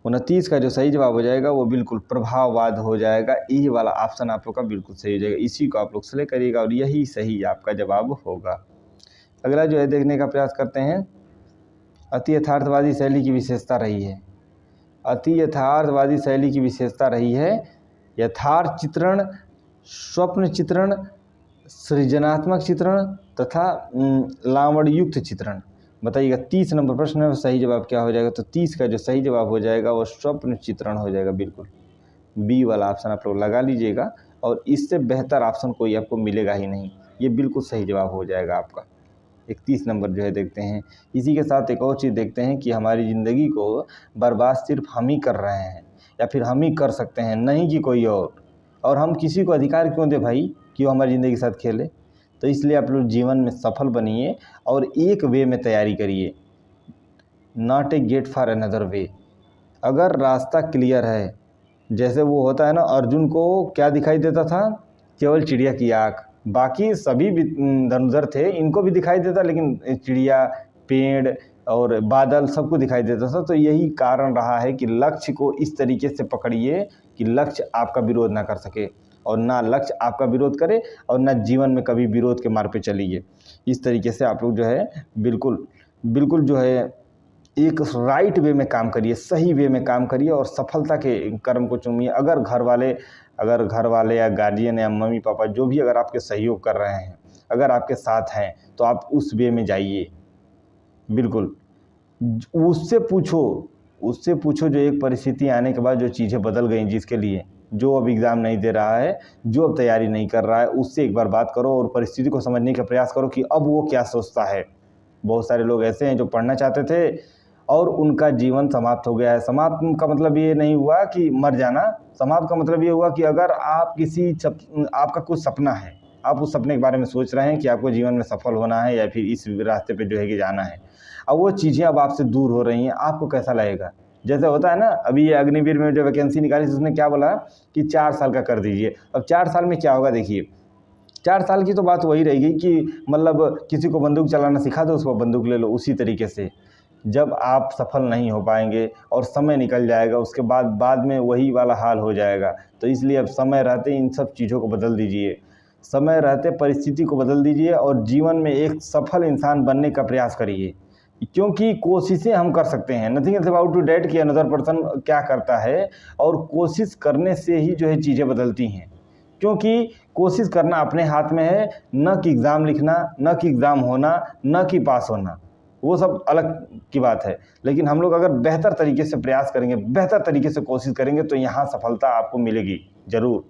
29 का जो सही जवाब हो जाएगा वो बिल्कुल प्रभाववाद हो जाएगा। यही वाला ऑप्शन आप लोग का बिल्कुल सही हो जाएगा। इसी को आप लोग सेलेक्ट करिएगा और यही सही आपका जवाब होगा। अगला जो है देखने का प्रयास करते हैं अति यथार्थवादी शैली की विशेषता रही है। अति यथार्थवादी शैली की विशेषता रही है यथार्थ चित्रण, स्वप्न चित्रण, सृजनात्मक चित्रण तथा लावण्ययुक्त चित्रण। बताइएगा 30 नंबर प्रश्न है सही जवाब क्या हो जाएगा। तो 30 का जो सही जवाब हो जाएगा वो स्वप्न चित्रण हो जाएगा। बिल्कुल बी वाला ऑप्शन आप लोग लगा लीजिएगा और इससे बेहतर ऑप्शन कोई आपको मिलेगा ही नहीं। ये बिल्कुल सही जवाब हो जाएगा आपका। 31 नंबर जो है देखते हैं। इसी के साथ एक और चीज़ देखते हैं कि हमारी ज़िंदगी को बर्बाद सिर्फ हम ही कर रहे हैं या फिर हम ही कर सकते हैं, नहीं कि कोई और हम किसी को अधिकार क्यों दें भाई कि वो हमारी ज़िंदगी के साथ खेले। तो इसलिए आप लोग जीवन में सफल बनिए और एक वे में तैयारी करिए, not a get for another way. अगर रास्ता क्लियर है, जैसे वो होता है ना, अर्जुन को क्या दिखाई देता था? केवल चिड़िया की आँख, बाकी सभी धनुर्धर थे इनको भी दिखाई देता, लेकिन चिड़िया, पेड़ और बादल सबको दिखाई देता था। तो यही कारण रहा है कि लक्ष्य को इस तरीके से पकड़िए कि लक्ष्य आपका विरोध ना कर सके और ना लक्ष्य आपका विरोध करे और ना जीवन में कभी विरोध के मार्ग पे चलिए। इस तरीके से आप लोग जो है बिल्कुल जो है एक राइट वे में काम करिए, सही वे में काम करिए और सफलता के कर्म को चुनिए। अगर घर वाले या गार्जियन या मम्मी पापा जो भी अगर आपके सहयोग कर रहे हैं, अगर आपके साथ हैं, तो आप उस वे में जाइए। बिल्कुल उससे पूछो जो एक परिस्थिति आने के बाद जो चीज़ें बदल गई, जिसके लिए जो अब एग्ज़ाम नहीं दे रहा है, जो अब तैयारी नहीं कर रहा है, उससे एक बार बात करो और परिस्थिति को समझने का प्रयास करो कि अब वो क्या सोचता है। बहुत सारे लोग ऐसे हैं जो पढ़ना चाहते थे और उनका जीवन समाप्त हो गया है। समाप्त का मतलब ये नहीं हुआ कि मर जाना, समाप्त का मतलब ये हुआ कि अगर आप आपका कुछ सपना है, आप उस सपने के बारे में सोच रहे हैं कि आपको जीवन में सफल होना है या फिर इस रास्ते पे जो है कि जाना है, अब वो चीज़ें अब आपसे दूर हो रही हैं, आपको कैसा लगेगा? जैसे होता है ना, अभी ये अग्निवीर में जो वैकेंसी निकाली थी उसने क्या बोला कि 4 साल का कर दीजिए। अब 4 साल में क्या होगा देखिए, 4 साल की तो बात वही रहेगी कि मतलब किसी को बंदूक चलाना सिखा दो, उसको बंदूक ले लो। उसी तरीके से जब आप सफल नहीं हो पाएंगे और समय निकल जाएगा, उसके बाद में वही वाला हाल हो जाएगा। तो इसलिए अब समय रहते इन सब चीज़ों को बदल दीजिए, समय रहते परिस्थिति को बदल दीजिए और जीवन में एक सफल इंसान बनने का प्रयास करिए, क्योंकि कोशिशें हम कर सकते हैं। Nothing is about to that कि अनदर पर्सन क्या करता है, और कोशिश करने से ही जो है चीज़ें बदलती हैं। क्योंकि कोशिश करना अपने हाथ में है, न कि एग्ज़ाम लिखना, न कि एग्ज़ाम होना, न कि पास होना, वो सब अलग की बात है। लेकिन हम लोग अगर बेहतर तरीके से प्रयास करेंगे, बेहतर तरीके से कोशिश करेंगे तो यहाँ सफलता आपको मिलेगी ज़रूर।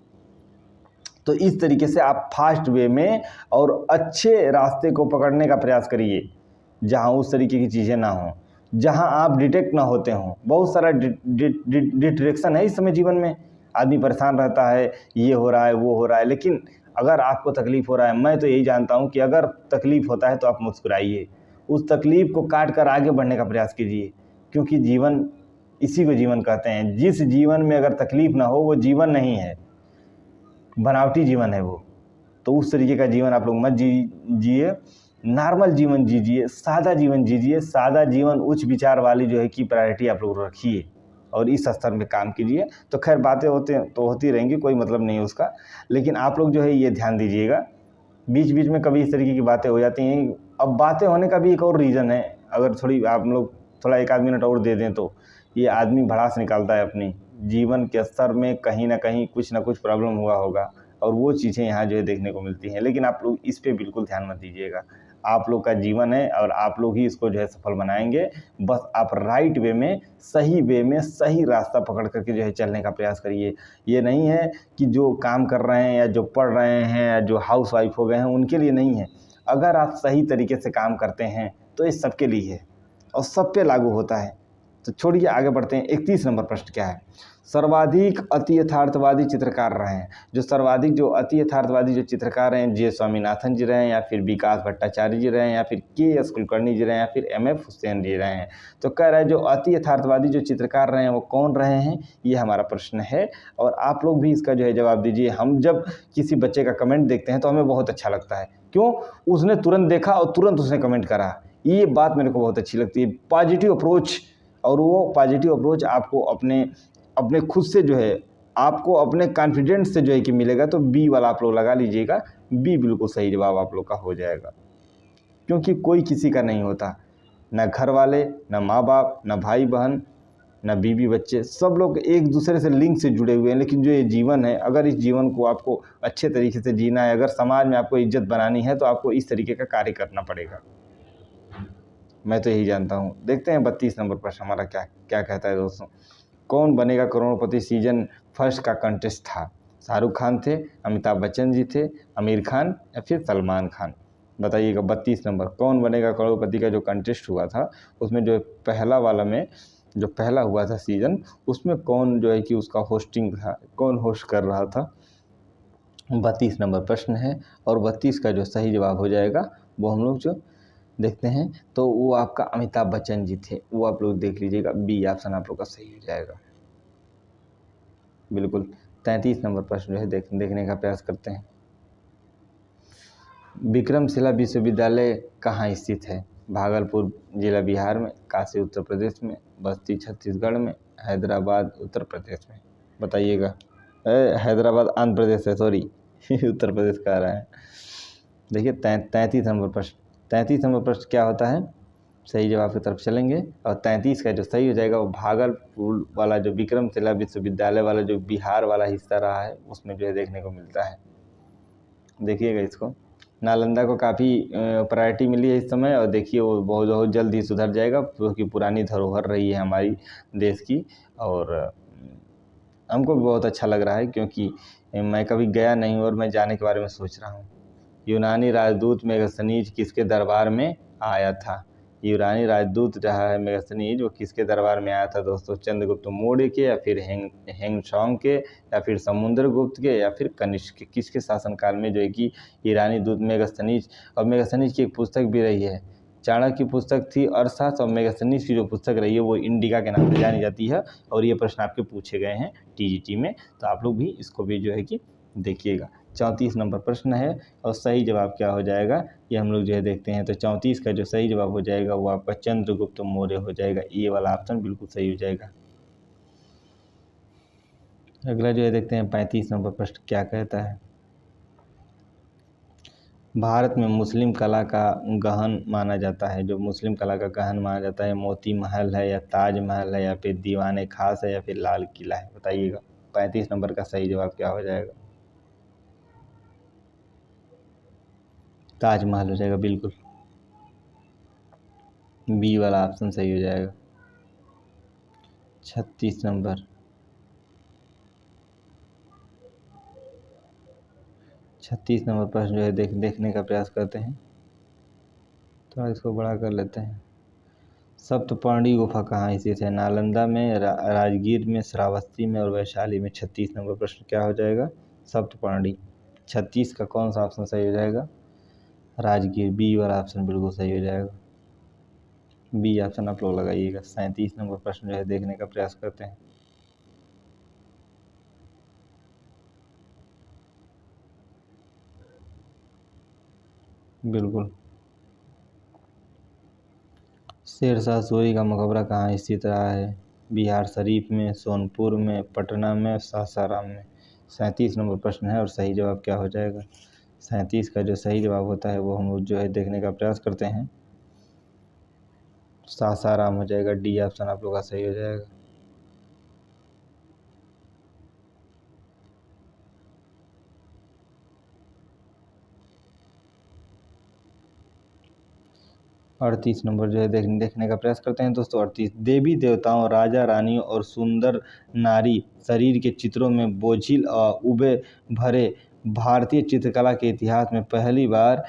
तो इस तरीके से आप फास्ट वे में और अच्छे रास्ते को पकड़ने का प्रयास करिए, जहाँ उस तरीके की चीज़ें ना हों, जहाँ आप डिटेक्ट ना होते हों। बहुत सारा डिस्ट्रैक्शन है इस समय जीवन में, आदमी परेशान रहता है, ये हो रहा है वो हो रहा है। लेकिन अगर आपको तकलीफ़ हो रहा है, मैं तो यही जानता हूँ कि अगर तकलीफ़ होता है तो आप मुस्कुराइए, उस तकलीफ़ को काट कर आगे बढ़ने का प्रयास कीजिए, क्योंकि जीवन इसी को जीवन कहते हैं। जिस जीवन में अगर तकलीफ़ ना हो वो जीवन नहीं है, बनावटी जीवन है वो। तो उस तरीके का जीवन आप लोग मत जिए, नॉर्मल जीवन जीजिए, सादा जीवन जीजिए। सादा जीवन उच्च विचार वाली जो है कि प्रायोरिटी आप लोग रखिए और इस स्तर में काम कीजिए। तो खैर बातें होती रहेंगी, कोई मतलब नहीं है उसका, लेकिन आप लोग जो है ये ध्यान दीजिएगा, बीच बीच में कभी इस तरीके की बातें हो जाती हैं। अब बातें होने का भी एक और रीज़न है, अगर थोड़ी आप लोग थोड़ा 1 आध मिनट और दे दें तो ये आदमी भड़ास निकालता है अपनी जीवन के स्तर में, कहीं ना कहीं कुछ ना कुछ प्रॉब्लम हुआ होगा और वो चीज़ें यहाँ जो है देखने को मिलती हैं। लेकिन आप लोग इस पे बिल्कुल ध्यान मत दीजिएगा, आप लोग का जीवन है और आप लोग ही इसको जो है सफल बनाएंगे। बस आप राइट वे में, सही वे में, सही रास्ता पकड़ करके जो है चलने का प्रयास करिए। ये नहीं है कि जो काम कर रहे हैं या जो पढ़ रहे हैं या जो हाउस वाइफ हो गए हैं उनके लिए नहीं है। अगर आप सही तरीके से काम करते हैं तो ये सबके लिए है और सब पे लागू होता है। तो छोड़िए, आगे बढ़ते हैं। 31 नंबर प्रश्न क्या है? सर्वाधिक अति यथार्थवादी चित्रकार रहे हैं। जो सर्वाधिक जो अति यथार्थवादी जो चित्रकार हैं, जे स्वामीनाथन जी रहे हैं, या फिर विकास भट्टाचार्य जी रहे हैं, या फिर के.एस. कुलकर्णी जी रहे हैं, या फिर M.F. हुसैन जी रहे हैं। तो कह रहा है जो अति यथार्थवादी जो चित्रकार रहे हैं वो कौन रहे हैं, ये हमारा प्रश्न है। और आप लोग भी इसका जो है जवाब दीजिए। हम जब किसी बच्चे का कमेंट देखते हैं तो हमें बहुत अच्छा लगता है। क्यों? उसने तुरंत देखा और तुरंत उसने कमेंट करा। ये बात मेरे को बहुत अच्छी लगती है, पॉजिटिव अप्रोच। और वो पॉजिटिव अप्रोच आपको अपने खुद से जो है, आपको अपने कॉन्फिडेंस से जो है कि मिलेगा। तो बी वाला आप लोग लगा लीजिएगा, बी बिल्कुल सही जवाब आप लोग का हो जाएगा। क्योंकि कोई किसी का नहीं होता, ना घर वाले, ना माँ बाप, ना भाई बहन, ना बीवी बच्चे, सब लोग एक दूसरे से लिंक से जुड़े हुए हैं। लेकिन जो ये जीवन है, अगर इस जीवन को आपको अच्छे तरीके से जीना है, अगर समाज में आपको इज्जत बनानी है, तो आपको इस तरीके का कार्य करना पड़ेगा। मैं तो यही जानता हूँ। देखते हैं 32 नंबर प्रश्न हमारा क्या क्या कहता है दोस्तों। कौन बनेगा करोड़पति सीजन फर्स्ट का कंटेस्ट था? शाहरुख खान थे, अमिताभ बच्चन जी थे, आमिर खान या फिर सलमान खान? बताइएगा। 32 नंबर, कौन बनेगा करोड़पति का जो कंटेस्ट हुआ था, उसमें जो पहला वाला में जो पहला हुआ था सीज़न, उसमें कौन जो है कि उसका होस्टिंग था, कौन होस्ट कर रहा था? 32 नंबर प्रश्न है और 32 का जो सही जवाब हो जाएगा वो हम लोग जो देखते हैं तो वो आपका अमिताभ बच्चन जी थे। वो आप लोग देख लीजिएगा, बी ऑप्शन आप लोग का सही हो जाएगा बिल्कुल। 33 नंबर प्रश्न जो है देखने का प्रयास करते हैं। विक्रमशिला विश्वविद्यालय कहाँ स्थित है? भागलपुर जिला बिहार में, काशी उत्तर प्रदेश में, बस्ती छत्तीसगढ़ में, हैदराबाद उत्तर प्रदेश में? बताइएगा। हैदराबाद आंध्र प्रदेश है, सॉरी उत्तर प्रदेश का आ रहा है। देखिए 33 नंबर प्रश्न, 33 नंबर प्रश्न क्या होता है? सही जवाब की तरफ चलेंगे और 33 का जो सही हो जाएगा वो भागलपुर वाला जो विक्रमशिला विश्वविद्यालय वाला जो बिहार वाला हिस्सा रहा है उसमें जो है देखने को मिलता है। देखिएगा इसको। नालंदा को काफ़ी प्रायोरिटी मिली है इस समय और देखिए वो बहुत जल्द ही सुधर जाएगा, क्योंकि पुरानी धरोहर रही है हमारी देश की। और हमको भी बहुत अच्छा लग रहा है, क्योंकि मैं कभी गया नहीं और मैं जाने के बारे में सोच रहा हूँ। यूनानी राजदूत मेगास्थनीज किसके दरबार में आया था? यूनानी राजदूत रहा है मेगास्थनीज, वो किसके दरबार में आया था दोस्तों? चंद्रगुप्त मौर्य के, या फिर हेंगशॉन्ग के, या फिर समुद्रगुप्त के, या फिर कनिष्क के? किसके शासनकाल में जो है कि ईरानी दूत मेगास्थनीज, और मेगास्थनीज की एक पुस्तक भी रही है, चाणक्य की पुस्तक थी अर्थशास्त्र, और मेगास्थनीज की जो पुस्तक रही है वो इंडिका के नाम से जानी जाती है। और ये प्रश्न आपके पूछे गए हैं टीजीटी में, तो आप लोग भी इसको भी जो है कि देखिएगा। 34 नंबर प्रश्न है और सही जवाब क्या हो जाएगा ये हम लोग जो है देखते हैं। तो 34 का जो सही जवाब हो जाएगा वो आपका चंद्रगुप्त मौर्य हो जाएगा। ये वाला ऑप्शन बिल्कुल सही हो जाएगा। अगला जो है देखते हैं 35 नंबर प्रश्न क्या कहता है। भारत में मुस्लिम कला का गहन माना जाता है, जो मुस्लिम कला का गहन माना जाता है, मोती महल है या ताजमहल है या फिर दीवाने खास है या फिर लाल किला है, बताइएगा। 35 नंबर का सही जवाब क्या हो जाएगा? ताजमहल हो जाएगा, बिल्कुल बी वाला ऑप्शन सही हो जाएगा। 36 नंबर 36 नंबर प्रश्न जो है देखने का प्रयास करते हैं, थोड़ा इसको बड़ा कर लेते हैं। सप्तपर्णी गुफा कहाँ स्थित है? नालंदा में, राजगीर में, श्रावस्ती में और वैशाली में। 36 नंबर प्रश्न क्या हो जाएगा? सप्तपर्णी। 36 का कौन सा ऑप्शन सही हो जाएगा? राजगीर, बी वाला ऑप्शन बिल्कुल सही हो जाएगा। बी ऑप्शन आप लोग लगाइएगा। 37 नंबर प्रश्न जो है देखने का प्रयास करते हैं। बिल्कुल शेरशाह सूरी का मकबरा कहाँ स्थित रहा है? बिहार शरीफ में, सोनपुर में, पटना में, सासाराम में। 37 नंबर प्रश्न है और सही जवाब क्या हो जाएगा? 37 का जो सही जवाब होता है वो हम लोग जो है देखने का प्रयास करते हैं। सासाराम हो जाएगा। डी ऑप्शन आप लोग का सही हो जाएगा। अड़तीस नंबर जो है देखने का प्रयास करते हैं दोस्तों। 38 देवी देवताओं, राजा रानियों और सुंदर नारी शरीर के चित्रों में बोझिल और उबे भरे भारतीय चित्रकला के इतिहास में पहली बार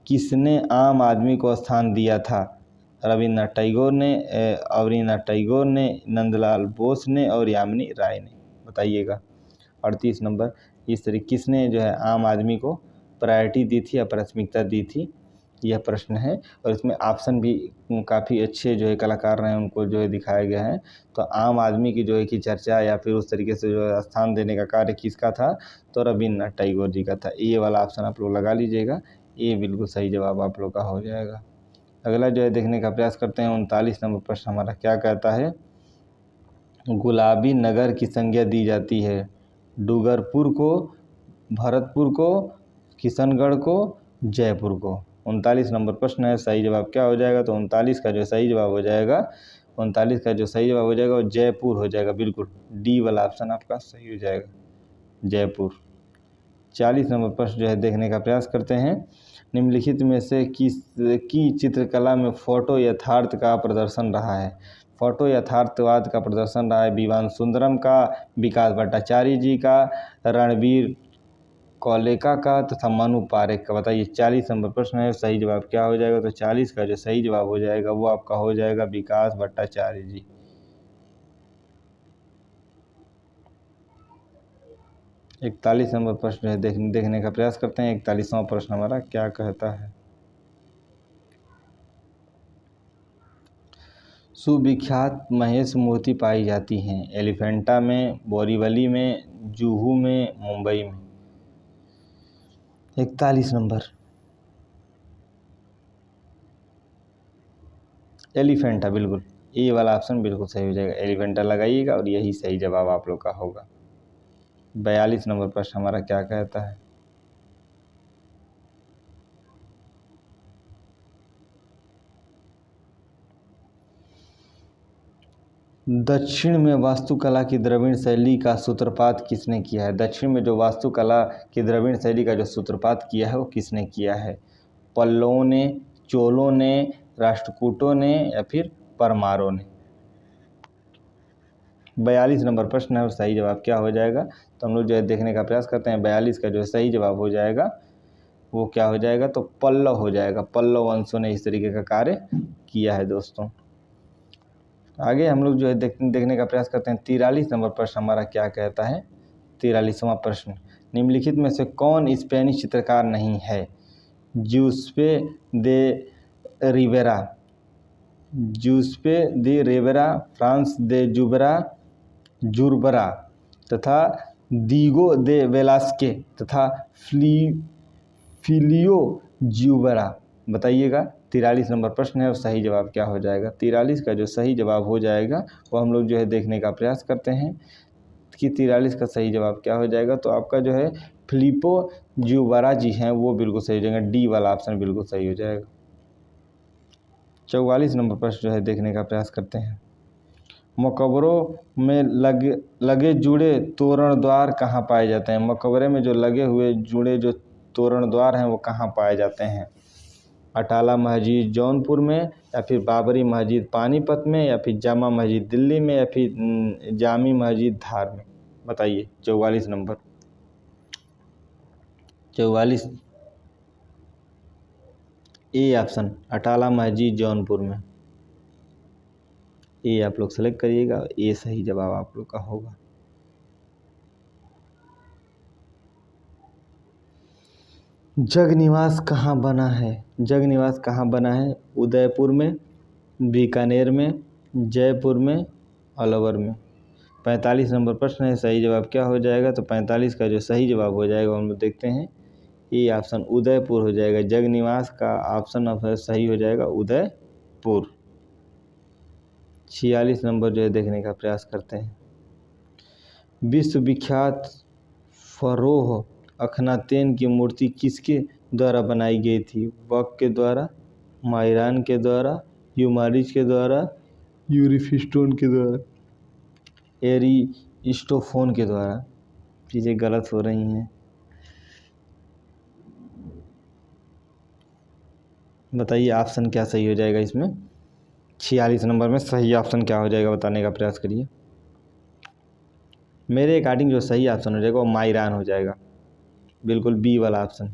किसने आम आदमी को स्थान दिया था? रविन्द्रनाथ टैगोर ने, अवनींद्रनाथ टैगोर ने, नंदलाल बोस ने और यामिनी राय ने, बताइएगा। 38 नंबर इस तरीके किसने जो है आम आदमी को प्रायोरिटी दी थी या प्राथमिकता दी थी, यह प्रश्न है। और इसमें ऑप्शन भी काफ़ी अच्छे जो है कलाकार रहे हैं, उनको जो है दिखाया गया है। तो आम आदमी की जो है कि चर्चा या फिर उस तरीके से जो है स्थान देने का कार्य किसका था? तो रविन्द्रनाथ टैगोर जी का था। ये वाला ऑप्शन आप लोग लगा लीजिएगा, ये बिल्कुल सही जवाब आप लोग का हो जाएगा। अगला जो है देखने का प्रयास करते हैं। 39 नंबर प्रश्न हमारा क्या कहता है? गुलाबी नगर की संज्ञा दी जाती है डूंगरपुर को, भरतपुर को, किशनगढ़ को, जयपुर को। 39 नंबर प्रश्न है, सही जवाब क्या हो जाएगा? तो 39 का जो सही जवाब हो जाएगा, 39 का जो सही जवाब हो जाएगा वो जयपुर हो जाएगा, बिल्कुल डी वाला ऑप्शन आपका सही हो जाएगा, जयपुर। 40 नंबर प्रश्न जो है देखने का प्रयास करते हैं। निम्नलिखित में से किसकी चित्रकला में फोटो यथार्थ का प्रदर्शन रहा है? फोटो यथार्थवाद का प्रदर्शन रहा है विवान सुंदरम का, विकास भट्टाचार्य जी का, रणबीर कौलेका का तथा मनु पारेख का, बताइए। 40 नंबर प्रश्न है, सही जवाब क्या हो जाएगा? तो 40 का जो सही जवाब हो जाएगा वो आपका हो जाएगा विकास भट्टाचार्य जी। 41 नंबर प्रश्न है देखने का प्रयास करते हैं। 41वां प्रश्न हमारा क्या कहता है? सुविख्यात महेश मूर्ति पाई जाती हैं एलिफेंटा में, बोरीवली में, जुहू में, मुंबई में। 41 नंबर एलिफेंटा, बिल्कुल ए वाला ऑप्शन बिल्कुल सही हो जाएगा। एलिफेंटा लगाइएगा और यही सही जवाब आप लोग का होगा। 42 नंबर प्रश्न हमारा क्या कहता है? दक्षिण में वास्तुकला की द्रविड़ शैली का सूत्रपात किसने किया है? दक्षिण में जो वास्तुकला की द्रविड़ शैली का जो सूत्रपात किया है वो किसने किया है? पल्लवों ने, चोलों ने, राष्ट्रकूटों ने या फिर परमारों ने। 42 नंबर प्रश्न है और सही जवाब क्या हो जाएगा? तो हम लोग जो है देखने का प्रयास करते हैं। 42 का जो सही जवाब हो जाएगा वो क्या हो जाएगा? तो पल्लव हो जाएगा। पल्लव वंशों ने इस तरीके का कार्य किया है दोस्तों। आगे हम लोग जो है देखने का प्रयास करते हैं। 43 नंबर प्रश्न हमारा क्या कहता है? 43वां प्रश्न, निम्नलिखित में से कौन स्पेनिश चित्रकार नहीं है? जूसेपे दे रिवेरा, जूस्पे दे रिवेरा, फ्रांस दे जुरबरा तथा दीगो दे वेलास्के तथा फिलियो ज्यूबरा। बताइएगा। 43 नंबर प्रश्न है और सही जवाब क्या हो जाएगा। 43 का जो सही जवाब हो जाएगा वो हम लोग जो है देखने का प्रयास करते हैं कि 43 का सही जवाब क्या हो जाएगा। तो आपका जो है फिलिपो ज्यूबरा जी हैं वो बिल्कुल सही हो जाएगा, डी वाला ऑप्शन बिल्कुल सही हो जाएगा। 44 नंबर प्रश्न जो है देखने का प्रयास करते हैं। मकबरों में लगे जुड़े तोरण द्वार कहाँ पाए जाते हैं। मकबरे में जो लगे हुए जुड़े जो तोरण द्वार हैं वो कहाँ पाए जाते हैं। अटाला मस्जिद जौनपुर में, या फिर बाबरी मस्जिद पानीपत में, या फिर जामा मस्जिद दिल्ली में, या फिर जामी मस्जिद धार में। बताइए। 44 नंबर 44 ए ऑप्शन अटाला मस्जिद जौनपुर में। ए आप लोग सेलेक्ट करिएगा, ए सही जवाब आप लोग का होगा। जगनिवास कहाँ बना है। जगनिवास कहाँ बना है। उदयपुर में, बीकानेर में, जयपुर में, अलवर में। 45 नंबर प्रश्न है, सही जवाब क्या हो जाएगा। तो 45 का जो सही जवाब हो जाएगा हम लोग देखते हैं, ये ऑप्शन उदयपुर हो जाएगा। जगनिवास का ऑप्शन सही हो जाएगा उदयपुर। 46 नंबर जो है देखने का प्रयास करते हैं। विश्वविख्यात फरोह अखनातेन की मूर्ति किसके द्वारा बनाई गई थी। वक के द्वारा, मायरान के द्वारा, यूमारिज के द्वारा, यूरिफिस्टोन के द्वारा, एरिस्टोफोन के द्वारा। चीज़ें गलत हो रही हैं। बताइए ऑप्शन क्या सही हो जाएगा इसमें। 46 नंबर में सही ऑप्शन क्या हो जाएगा बताने का प्रयास करिए। मेरे अकॉर्डिंग जो सही ऑप्शन हो जाएगा वो मायरान हो जाएगा, बिल्कुल बी वाला ऑप्शन।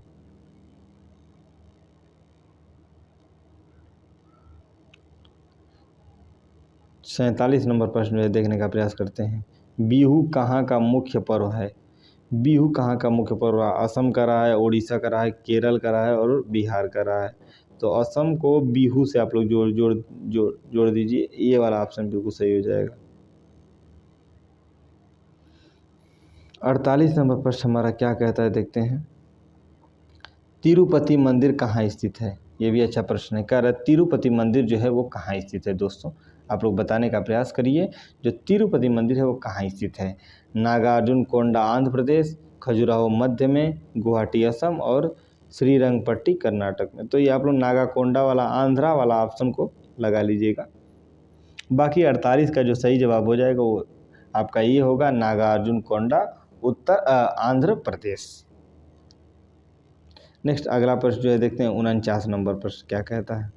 सैंतालीस नंबर प्रश्न जो है देखने का प्रयास करते हैं। बिहू कहाँ का मुख्य पर्व है। बिहू कहाँ का मुख्य पर्व है। असम का रहा है, उड़ीसा का रहा है, केरल का रहा है और बिहार का रहा है। तो असम को बिहू से आप लोग जोड़ दीजिए, ये वाला ऑप्शन बिल्कुल सही हो जाएगा। 48 नंबर प्रश्न हमारा क्या कहता है देखते हैं। तिरुपति मंदिर कहाँ स्थित है। ये भी अच्छा प्रश्न है। कह रहा है तिरुपति मंदिर जो है वो कहाँ स्थित है। दोस्तों आप लोग बताने का प्रयास करिए, जो तिरुपति मंदिर है वो कहाँ स्थित है। नागार्जुन कोंडा आंध्र प्रदेश, खजुराहो मध्य में, गुवाहाटी असम और श्रीरंगपट्टी कर्नाटक में। तो ये आप लोग नागाकोंडा वाला आंध्रा वाला ऑप्शन को लगा लीजिएगा। बाकी 48 का जो सही जवाब हो जाएगा वो आपका ये होगा, नागार्जुन कोंडा आंध्र प्रदेश। नेक्स्ट अगला प्रश्न जो है देखते हैं 49 नंबर प्रश्न क्या कहता है।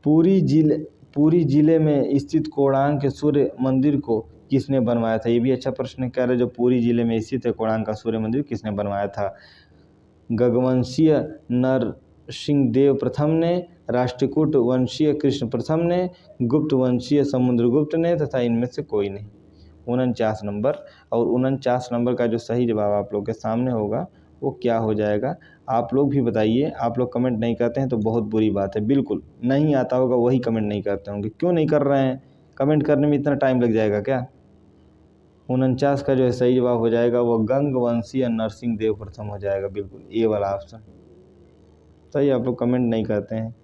पुरी जिले में स्थित कोणार्क के सूर्य मंदिर को किसने बनवाया था। ये भी अच्छा प्रश्न कह रहे हैं। जो पुरी जिले में स्थित है कोणार्क का सूर्य मंदिर किसने बनवाया था। गगवंशीय नरसिंहदेव प्रथम ने, राष्ट्रकूट वंशीय कृष्ण प्रथम ने, गुप्त वंशीय समुद्रगुप्त ने तथा इनमें से कोई नहीं। 49 नंबर और 49 नंबर का जो सही जवाब आप लोग के सामने होगा वो क्या हो जाएगा। आप लोग भी बताइए। आप लोग कमेंट नहीं करते हैं तो बहुत बुरी बात है। बिल्कुल नहीं आता होगा वही कमेंट नहीं करते होंगे। क्यों नहीं कर रहे हैं। कमेंट करने में इतना टाइम लग जाएगा क्या। 49 का जो है सही जवाब हो जाएगा वो गंगवंशीय नरसिंहदेव प्रथम हो जाएगा, बिल्कुल ये वाला ऑप्शन सही। आप लोग कमेंट नहीं करते हैं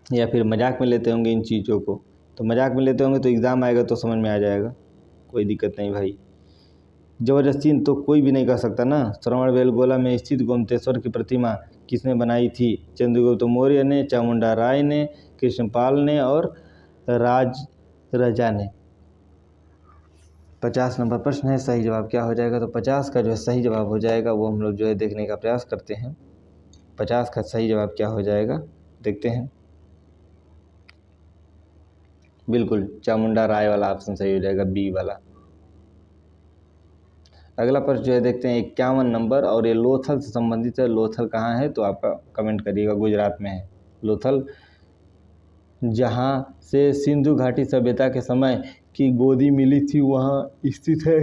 या फिर मजाक में लेते होंगे इन चीज़ों को। तो मजाक में लेते होंगे तो एग्ज़ाम आएगा तो समझ में आ जाएगा, कोई दिक्कत नहीं भाई। ज़बरदस्ती तो कोई भी नहीं कर सकता ना। श्रवणबेलगोला में स्थित गोमतेश्वर की प्रतिमा किसने बनाई थी। चंद्रगुप्त मौर्य ने, चामुंडा राय ने, कृष्णपाल ने और राज रजा ने। 50 नंबर प्रश्न है, सही जवाब क्या हो जाएगा। तो 50 का जो है सही जवाब हो जाएगा वो हम लोग जो है देखने का प्रयास करते हैं। 50 का सही जवाब क्या हो जाएगा देखते हैं। बिल्कुल चामुंडा राय वाला ऑप्शन सही हो जाएगा, बी वाला। अगला प्रश्न जो है देखते हैं 51 नंबर और ये लोथल से संबंधित है। लोथल कहाँ है तो आपका कमेंट करिएगा। गुजरात में है लोथल, जहाँ से सिंधु घाटी सभ्यता के समय की गोदी मिली थी वहाँ स्थित है।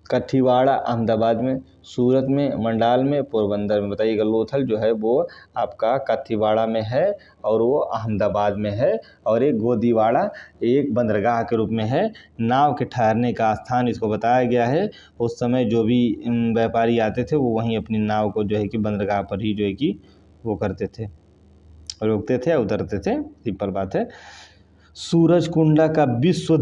कठीवाड़ा अहमदाबाद में, सूरत में, मंडाल में, पोरबंदर में। बताइएगा। लोथल जो है वो आपका कठीवाड़ा में है और वो अहमदाबाद में है। और एक गोदीवाड़ा एक बंदरगाह के रूप में है। नाव के ठहरने का स्थान इसको बताया गया है। उस समय जो भी व्यापारी आते थे वो वहीं अपनी नाव को जो है कि बंदरगाह पर ही जो है कि वो करते थे, रोकते थे, उतरते थे। सिंपल बात है। सूरजकुंडा का विश्व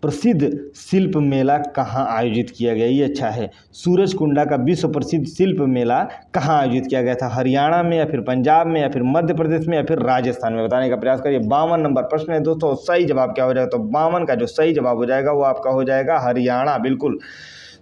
प्रसिद्ध शिल्प मेला कहाँ आयोजित किया गया? ये अच्छा है। सूरजकुंडा का विश्व प्रसिद्ध शिल्प मेला कहाँ आयोजित किया गया था? हरियाणा में या फिर पंजाब में या फिर मध्य प्रदेश में या फिर राजस्थान में? बताने का प्रयास करिए। 52 नंबर प्रश्न है दोस्तों। सही जवाब क्या हो जाएगा? तो 52 का जो सही जवाब हो जाएगा वो आपका हो जाएगा हरियाणा। बिल्कुल।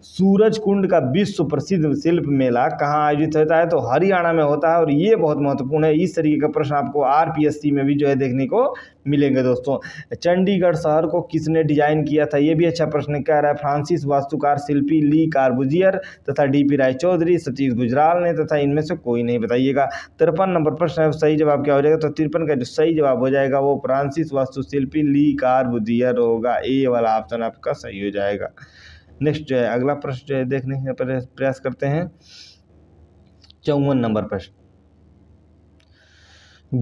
सूरजकुंड का विश्व प्रसिद्ध शिल्प मेला कहाँ आयोजित होता है? तो हरियाणा में होता है। और ये बहुत महत्वपूर्ण है। इस तरीके का प्रश्न आपको आरपीएससी में भी जो है देखने को मिलेंगे दोस्तों। चंडीगढ़ शहर को किसने डिजाइन किया था? ये भी अच्छा प्रश्न कह रहा है। फ्रांसिस वास्तुकार शिल्पी ली कार्बुजियर तथा डीपी राय चौधरी, सतीश गुजराल ने, तथा इनमें से कोई नहीं। बताइएगा। 53 नंबर प्रश्न है। सही जवाब क्या हो जाएगा? तो 53 का जो सही जवाब हो जाएगा वो फ्रांसिस वास्तुशिल्पी ली कार्बुजियर होगा। ए वाला ऑप्शन आपका सही हो जाएगा। नेक्स्ट जो है अगला प्रश्न जो है देखने का प्रयास करते हैं। 54 नंबर प्रश्न।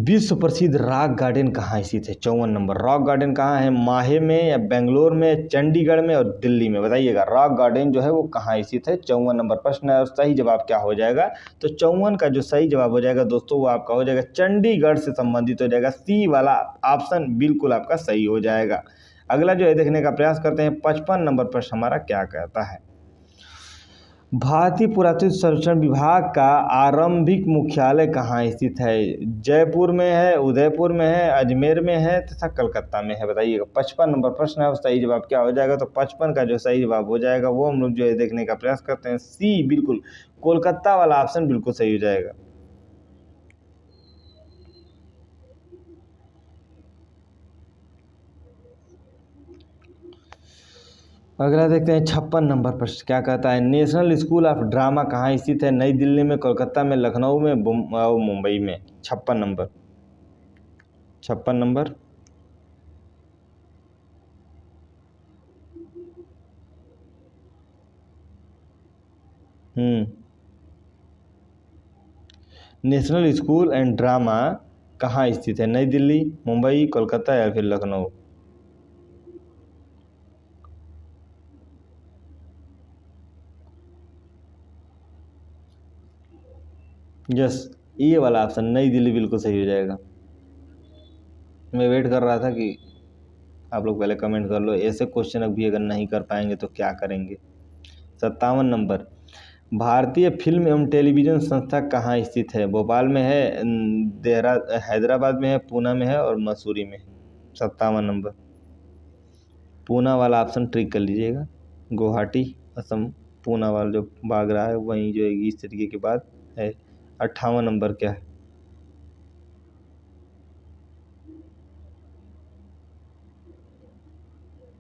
विश्व प्रसिद्ध रॉक गार्डन कहाँ स्थित है? 54 नंबर। रॉक गार्डन कहाँ है? माहे में या बेंगलोर में, चंडीगढ़ में और दिल्ली में? बताइएगा। रॉक गार्डन जो है वो कहाँ स्थित है? 54 नंबर प्रश्न है। और सही जवाब क्या हो जाएगा? तो 54 का जो सही जवाब हो जाएगा दोस्तों वो आपका हो जाएगा चंडीगढ़ से संबंधित हो जाएगा। सी वाला ऑप्शन बिल्कुल आपका सही हो जाएगा। अगला जो है देखने का प्रयास करते हैं। 55 नंबर प्रश्न हमारा क्या कहता है? भारतीय पुरातत्व सर्वेक्षण विभाग का आरंभिक मुख्यालय कहाँ स्थित है? जयपुर में है, उदयपुर में है, अजमेर में है तथा कलकत्ता में है? बताइएगा। 55 नंबर प्रश्न है। सही जवाब क्या हो जाएगा? तो 55 का जो सही जवाब हो जाएगा वो हम लोग जो है देखने का प्रयास करते हैं। सी बिल्कुल कोलकाता वाला ऑप्शन बिल्कुल सही हो जाएगा। अगला देखते हैं 56 नंबर प्रश्न क्या कहता है? नेशनल स्कूल ऑफ ड्रामा कहाँ स्थित है? नई दिल्ली में, कोलकाता में, लखनऊ में, मुंबई में? 56 number. 56 number. National school and drama कहाँ स्थित है? नई दिल्ली, मुंबई, कोलकाता या फिर लखनऊ? यस, ये वाला ऑप्शन नई दिल्ली बिल्कुल सही हो जाएगा। मैं वेट कर रहा था कि आप लोग पहले कमेंट कर लो। ऐसे क्वेश्चन अभी अगर नहीं कर पाएंगे तो क्या करेंगे। 57 नंबर। भारतीय फिल्म एवं टेलीविज़न संस्था कहाँ स्थित है? भोपाल में है, हैदराबाद में है, पूना में है और मसूरी में? 57 नंबर। पूना वाला ऑप्शन ट्रिक कर लीजिएगा। गुवाहाटी, असम, पूना वाला जो भाग रहा है वहीं जो है इस तरीके की बात है। 58 नंबर क्या है?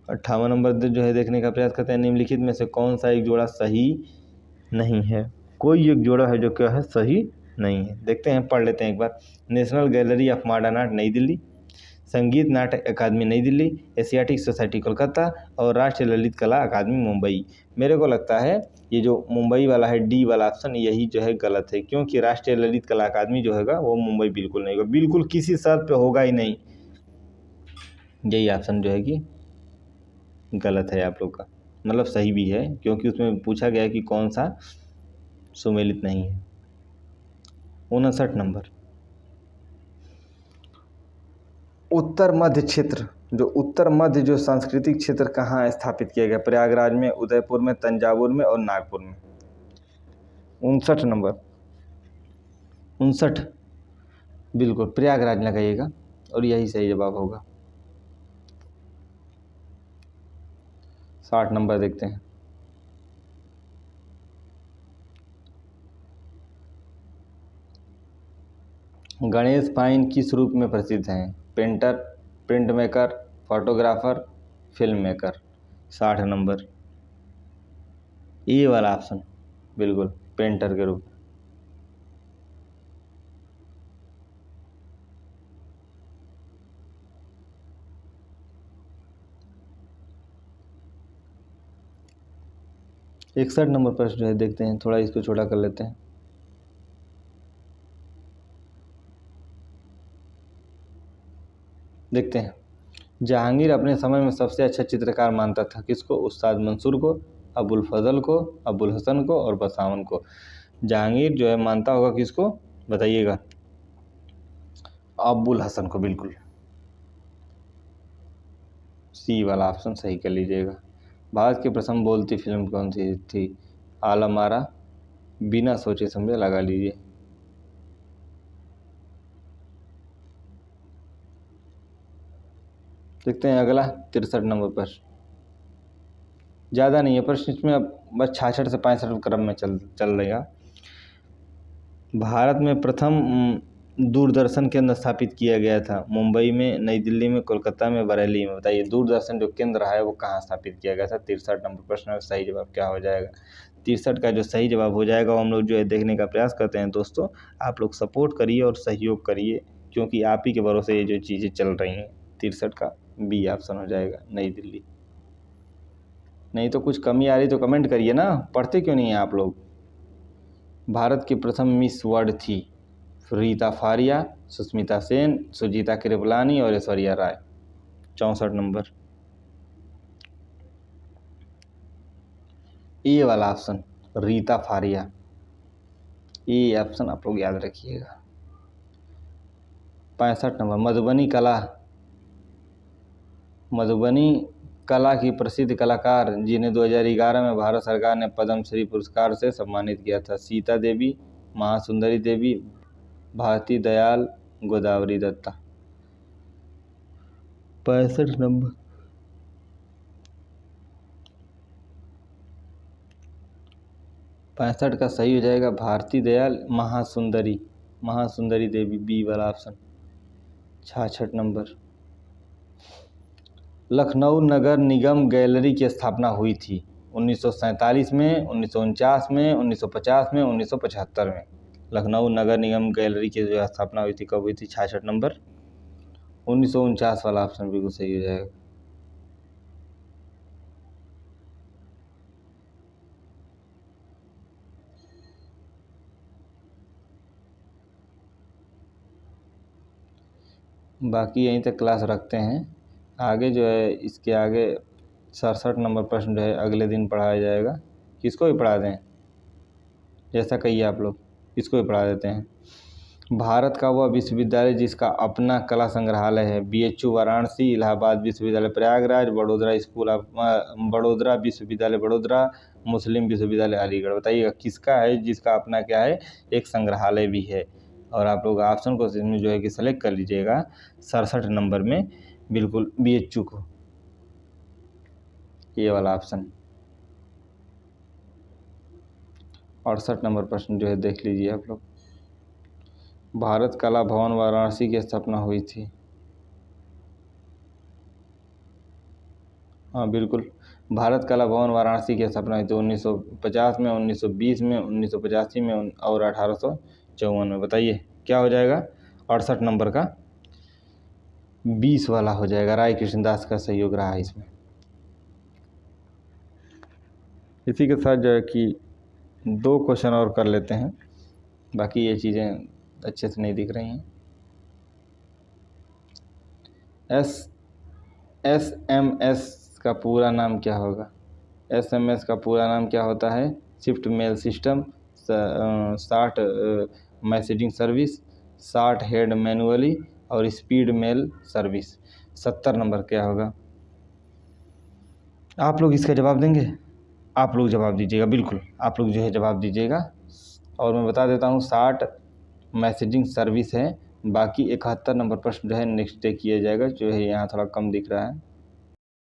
58 नंबर जो है देखने का प्रयास करते हैं। निम्नलिखित में से कौन सा एक जोड़ा सही नहीं है? कोई एक जोड़ा है जो क्या है सही नहीं है। देखते हैं, पढ़ लेते हैं एक बार। National Gallery of Modern Art New Delhi, संगीत नाटक अकादमी नई दिल्ली, एशियाटिक सोसाइटी कोलकाता और राष्ट्रीय ललित कला अकादमी मुंबई। मेरे को लगता है ये जो मुंबई वाला है डी वाला ऑप्शन यही जो है गलत है, क्योंकि राष्ट्रीय ललित कला अकादमी जो होगा वो मुंबई बिल्कुल नहीं होगा, बिल्कुल किसी शर्त पे होगा ही नहीं। यही ऑप्शन जो है कि गलत है आप लोग का, मतलब सही भी है क्योंकि उसमें पूछा गया है कि कौन सा सुमेलित नहीं है। 59 नंबर। उत्तर मध्य क्षेत्र उत्तर मध्य जो सांस्कृतिक क्षेत्र कहाँ स्थापित किया गया? प्रयागराज में, उदयपुर में, तंजावुर में और नागपुर में? 59 नंबर। 59 बिल्कुल प्रयागराज लगाइएगा और यही सही जवाब होगा। 60 नंबर देखते हैं। गणेश फाइन किस रूप में प्रसिद्ध हैं? Painter, print maker, photographer, film maker? 60 number. ये वाला ऑप्शन बिल्कुल पेंटर के रूप में। 61 नंबर प्रश्न जो है देखते हैं, थोड़ा इसको छोटा कर लेते हैं। देखते हैं, जहांगीर अपने समय में सबसे अच्छा चित्रकार मानता था किसको? उस्ताद मंसूर को, अबुल फजल को, अबुल हसन को और बसावन को। जहांगीर जो है मानता होगा किसको? बताइएगा। अबुल हसन को, बिल्कुल सी वाला ऑप्शन सही कर लीजिएगा। भारत की प्रथम बोलती फिल्म कौन सी थी? आलम आरा, बिना सोचे समझे लगा लीजिए। देखते हैं अगला 63 नंबर प्रश्न। ज़्यादा नहीं है प्रश्न इसमें, अब बस 66 से 65 क्रम में चल रहेगा। भारत में प्रथम दूरदर्शन केंद्र स्थापित किया गया था? मुंबई में, नई दिल्ली में, कोलकाता में, बरेली में। बताइए दूरदर्शन जो केंद्र है वो कहाँ स्थापित किया गया था? 63 नंबर प्रश्न में सही जवाब क्या हो जाएगा? 63 का जो सही जवाब हो जाएगा वो हम लोग जो है देखने का प्रयास करते हैं। दोस्तों आप लोग सपोर्ट करिए और सहयोग करिए, क्योंकि आप ही के भरोसे ये जो चीज़ें चल रही हैं। 63 का बी ऑप्शन हो जाएगा, नई दिल्ली। नहीं तो कुछ कमी आ रही तो कमेंट करिए ना, पढ़ते क्यों नहीं हैं आप लोग? भारत की प्रथम मिस वर्ल्ड थी? रीता फारिया, सुष्मिता सेन, सुजीता कृपलानी और ऐश्वर्या राय। 64 नंबर ए वाला ऑप्शन, रीता फारिया। ये ऑप्शन आप लोग याद रखिएगा। 65 नंबर मधुबनी कला की प्रसिद्ध कलाकार जिन्हें 2011 में भारत सरकार ने पद्म श्री पुरस्कार से सम्मानित किया था? सीता देवी, महासुंदरी देवी, भारती दयाल, गोदावरी दत्ता। 65 नंबर 65 का सही हो जाएगा भारती दयाल, महासुंदरी देवी, बी वाला ऑप्शन। 66 नंबर लखनऊ नगर निगम गैलरी की स्थापना हुई थी? 1947 में, 1949 में, 1950 में, 1975 में। लखनऊ नगर निगम गैलरी की जो स्थापना हुई थी कब हुई थी? 66 नंबर 1949 वाला ऑप्शन बिल्कुल सही हो जाएगा। बाकी यहीं तक क्लास रखते हैं, आगे जो है इसके आगे 67 नंबर प्रश्न जो है अगले दिन पढ़ाया जाएगा। किसको भी पढ़ा दें, जैसा कहिए आप लोग, इसको भी पढ़ा देते हैं। भारत का वह विश्वविद्यालय जिसका अपना कला संग्रहालय है? BHU वाराणसी, इलाहाबाद विश्वविद्यालय प्रयागराज, बड़ोदरा विश्वविद्यालय बड़ोदरा, मुस्लिम विश्वविद्यालय अलीगढ़। बताइएगा किसका है जिसका अपना क्या है, एक संग्रहालय भी है? और आप लोग ऑप्शन को इसमें जो है कि सेलेक्ट कर लीजिएगा 67 नंबर में, बिल्कुल BHU को, ये वाला ऑप्शन। 68 नंबर प्रश्न जो है देख लीजिए आप लोग। भारत कला भवन वाराणसी की स्थापना हुई थी? हाँ बिल्कुल, भारत कला भवन वाराणसी की स्थापना हुई थी 1950 में, 1920 में, 1985 में और 1854 में। बताइए क्या हो जाएगा? 68 नंबर का 20 वाला हो जाएगा। राय कृष्णदास का सहयोग रहा है इसमें। इसी के साथ जो है कि 2 क्वेश्चन और कर लेते हैं, बाकी ये चीज़ें अच्छे से नहीं दिख रही हैं। SMS का पूरा नाम क्या होगा? SMS का पूरा नाम क्या होता है? Shift mail system, short messaging service, short head manually और स्पीड मेल सर्विस। 70 नंबर क्या होगा? आप लोग इसका जवाब देंगे? आप लोग जवाब दीजिएगा, बिल्कुल आप लोग जो है जवाब दीजिएगा। और मैं बता देता हूँ शार्ट मैसेजिंग सर्विस है। बाकी 71 नंबर प्रश्न जो है नेक्स्ट डे किया जाएगा, जो है यहाँ थोड़ा कम दिख रहा है।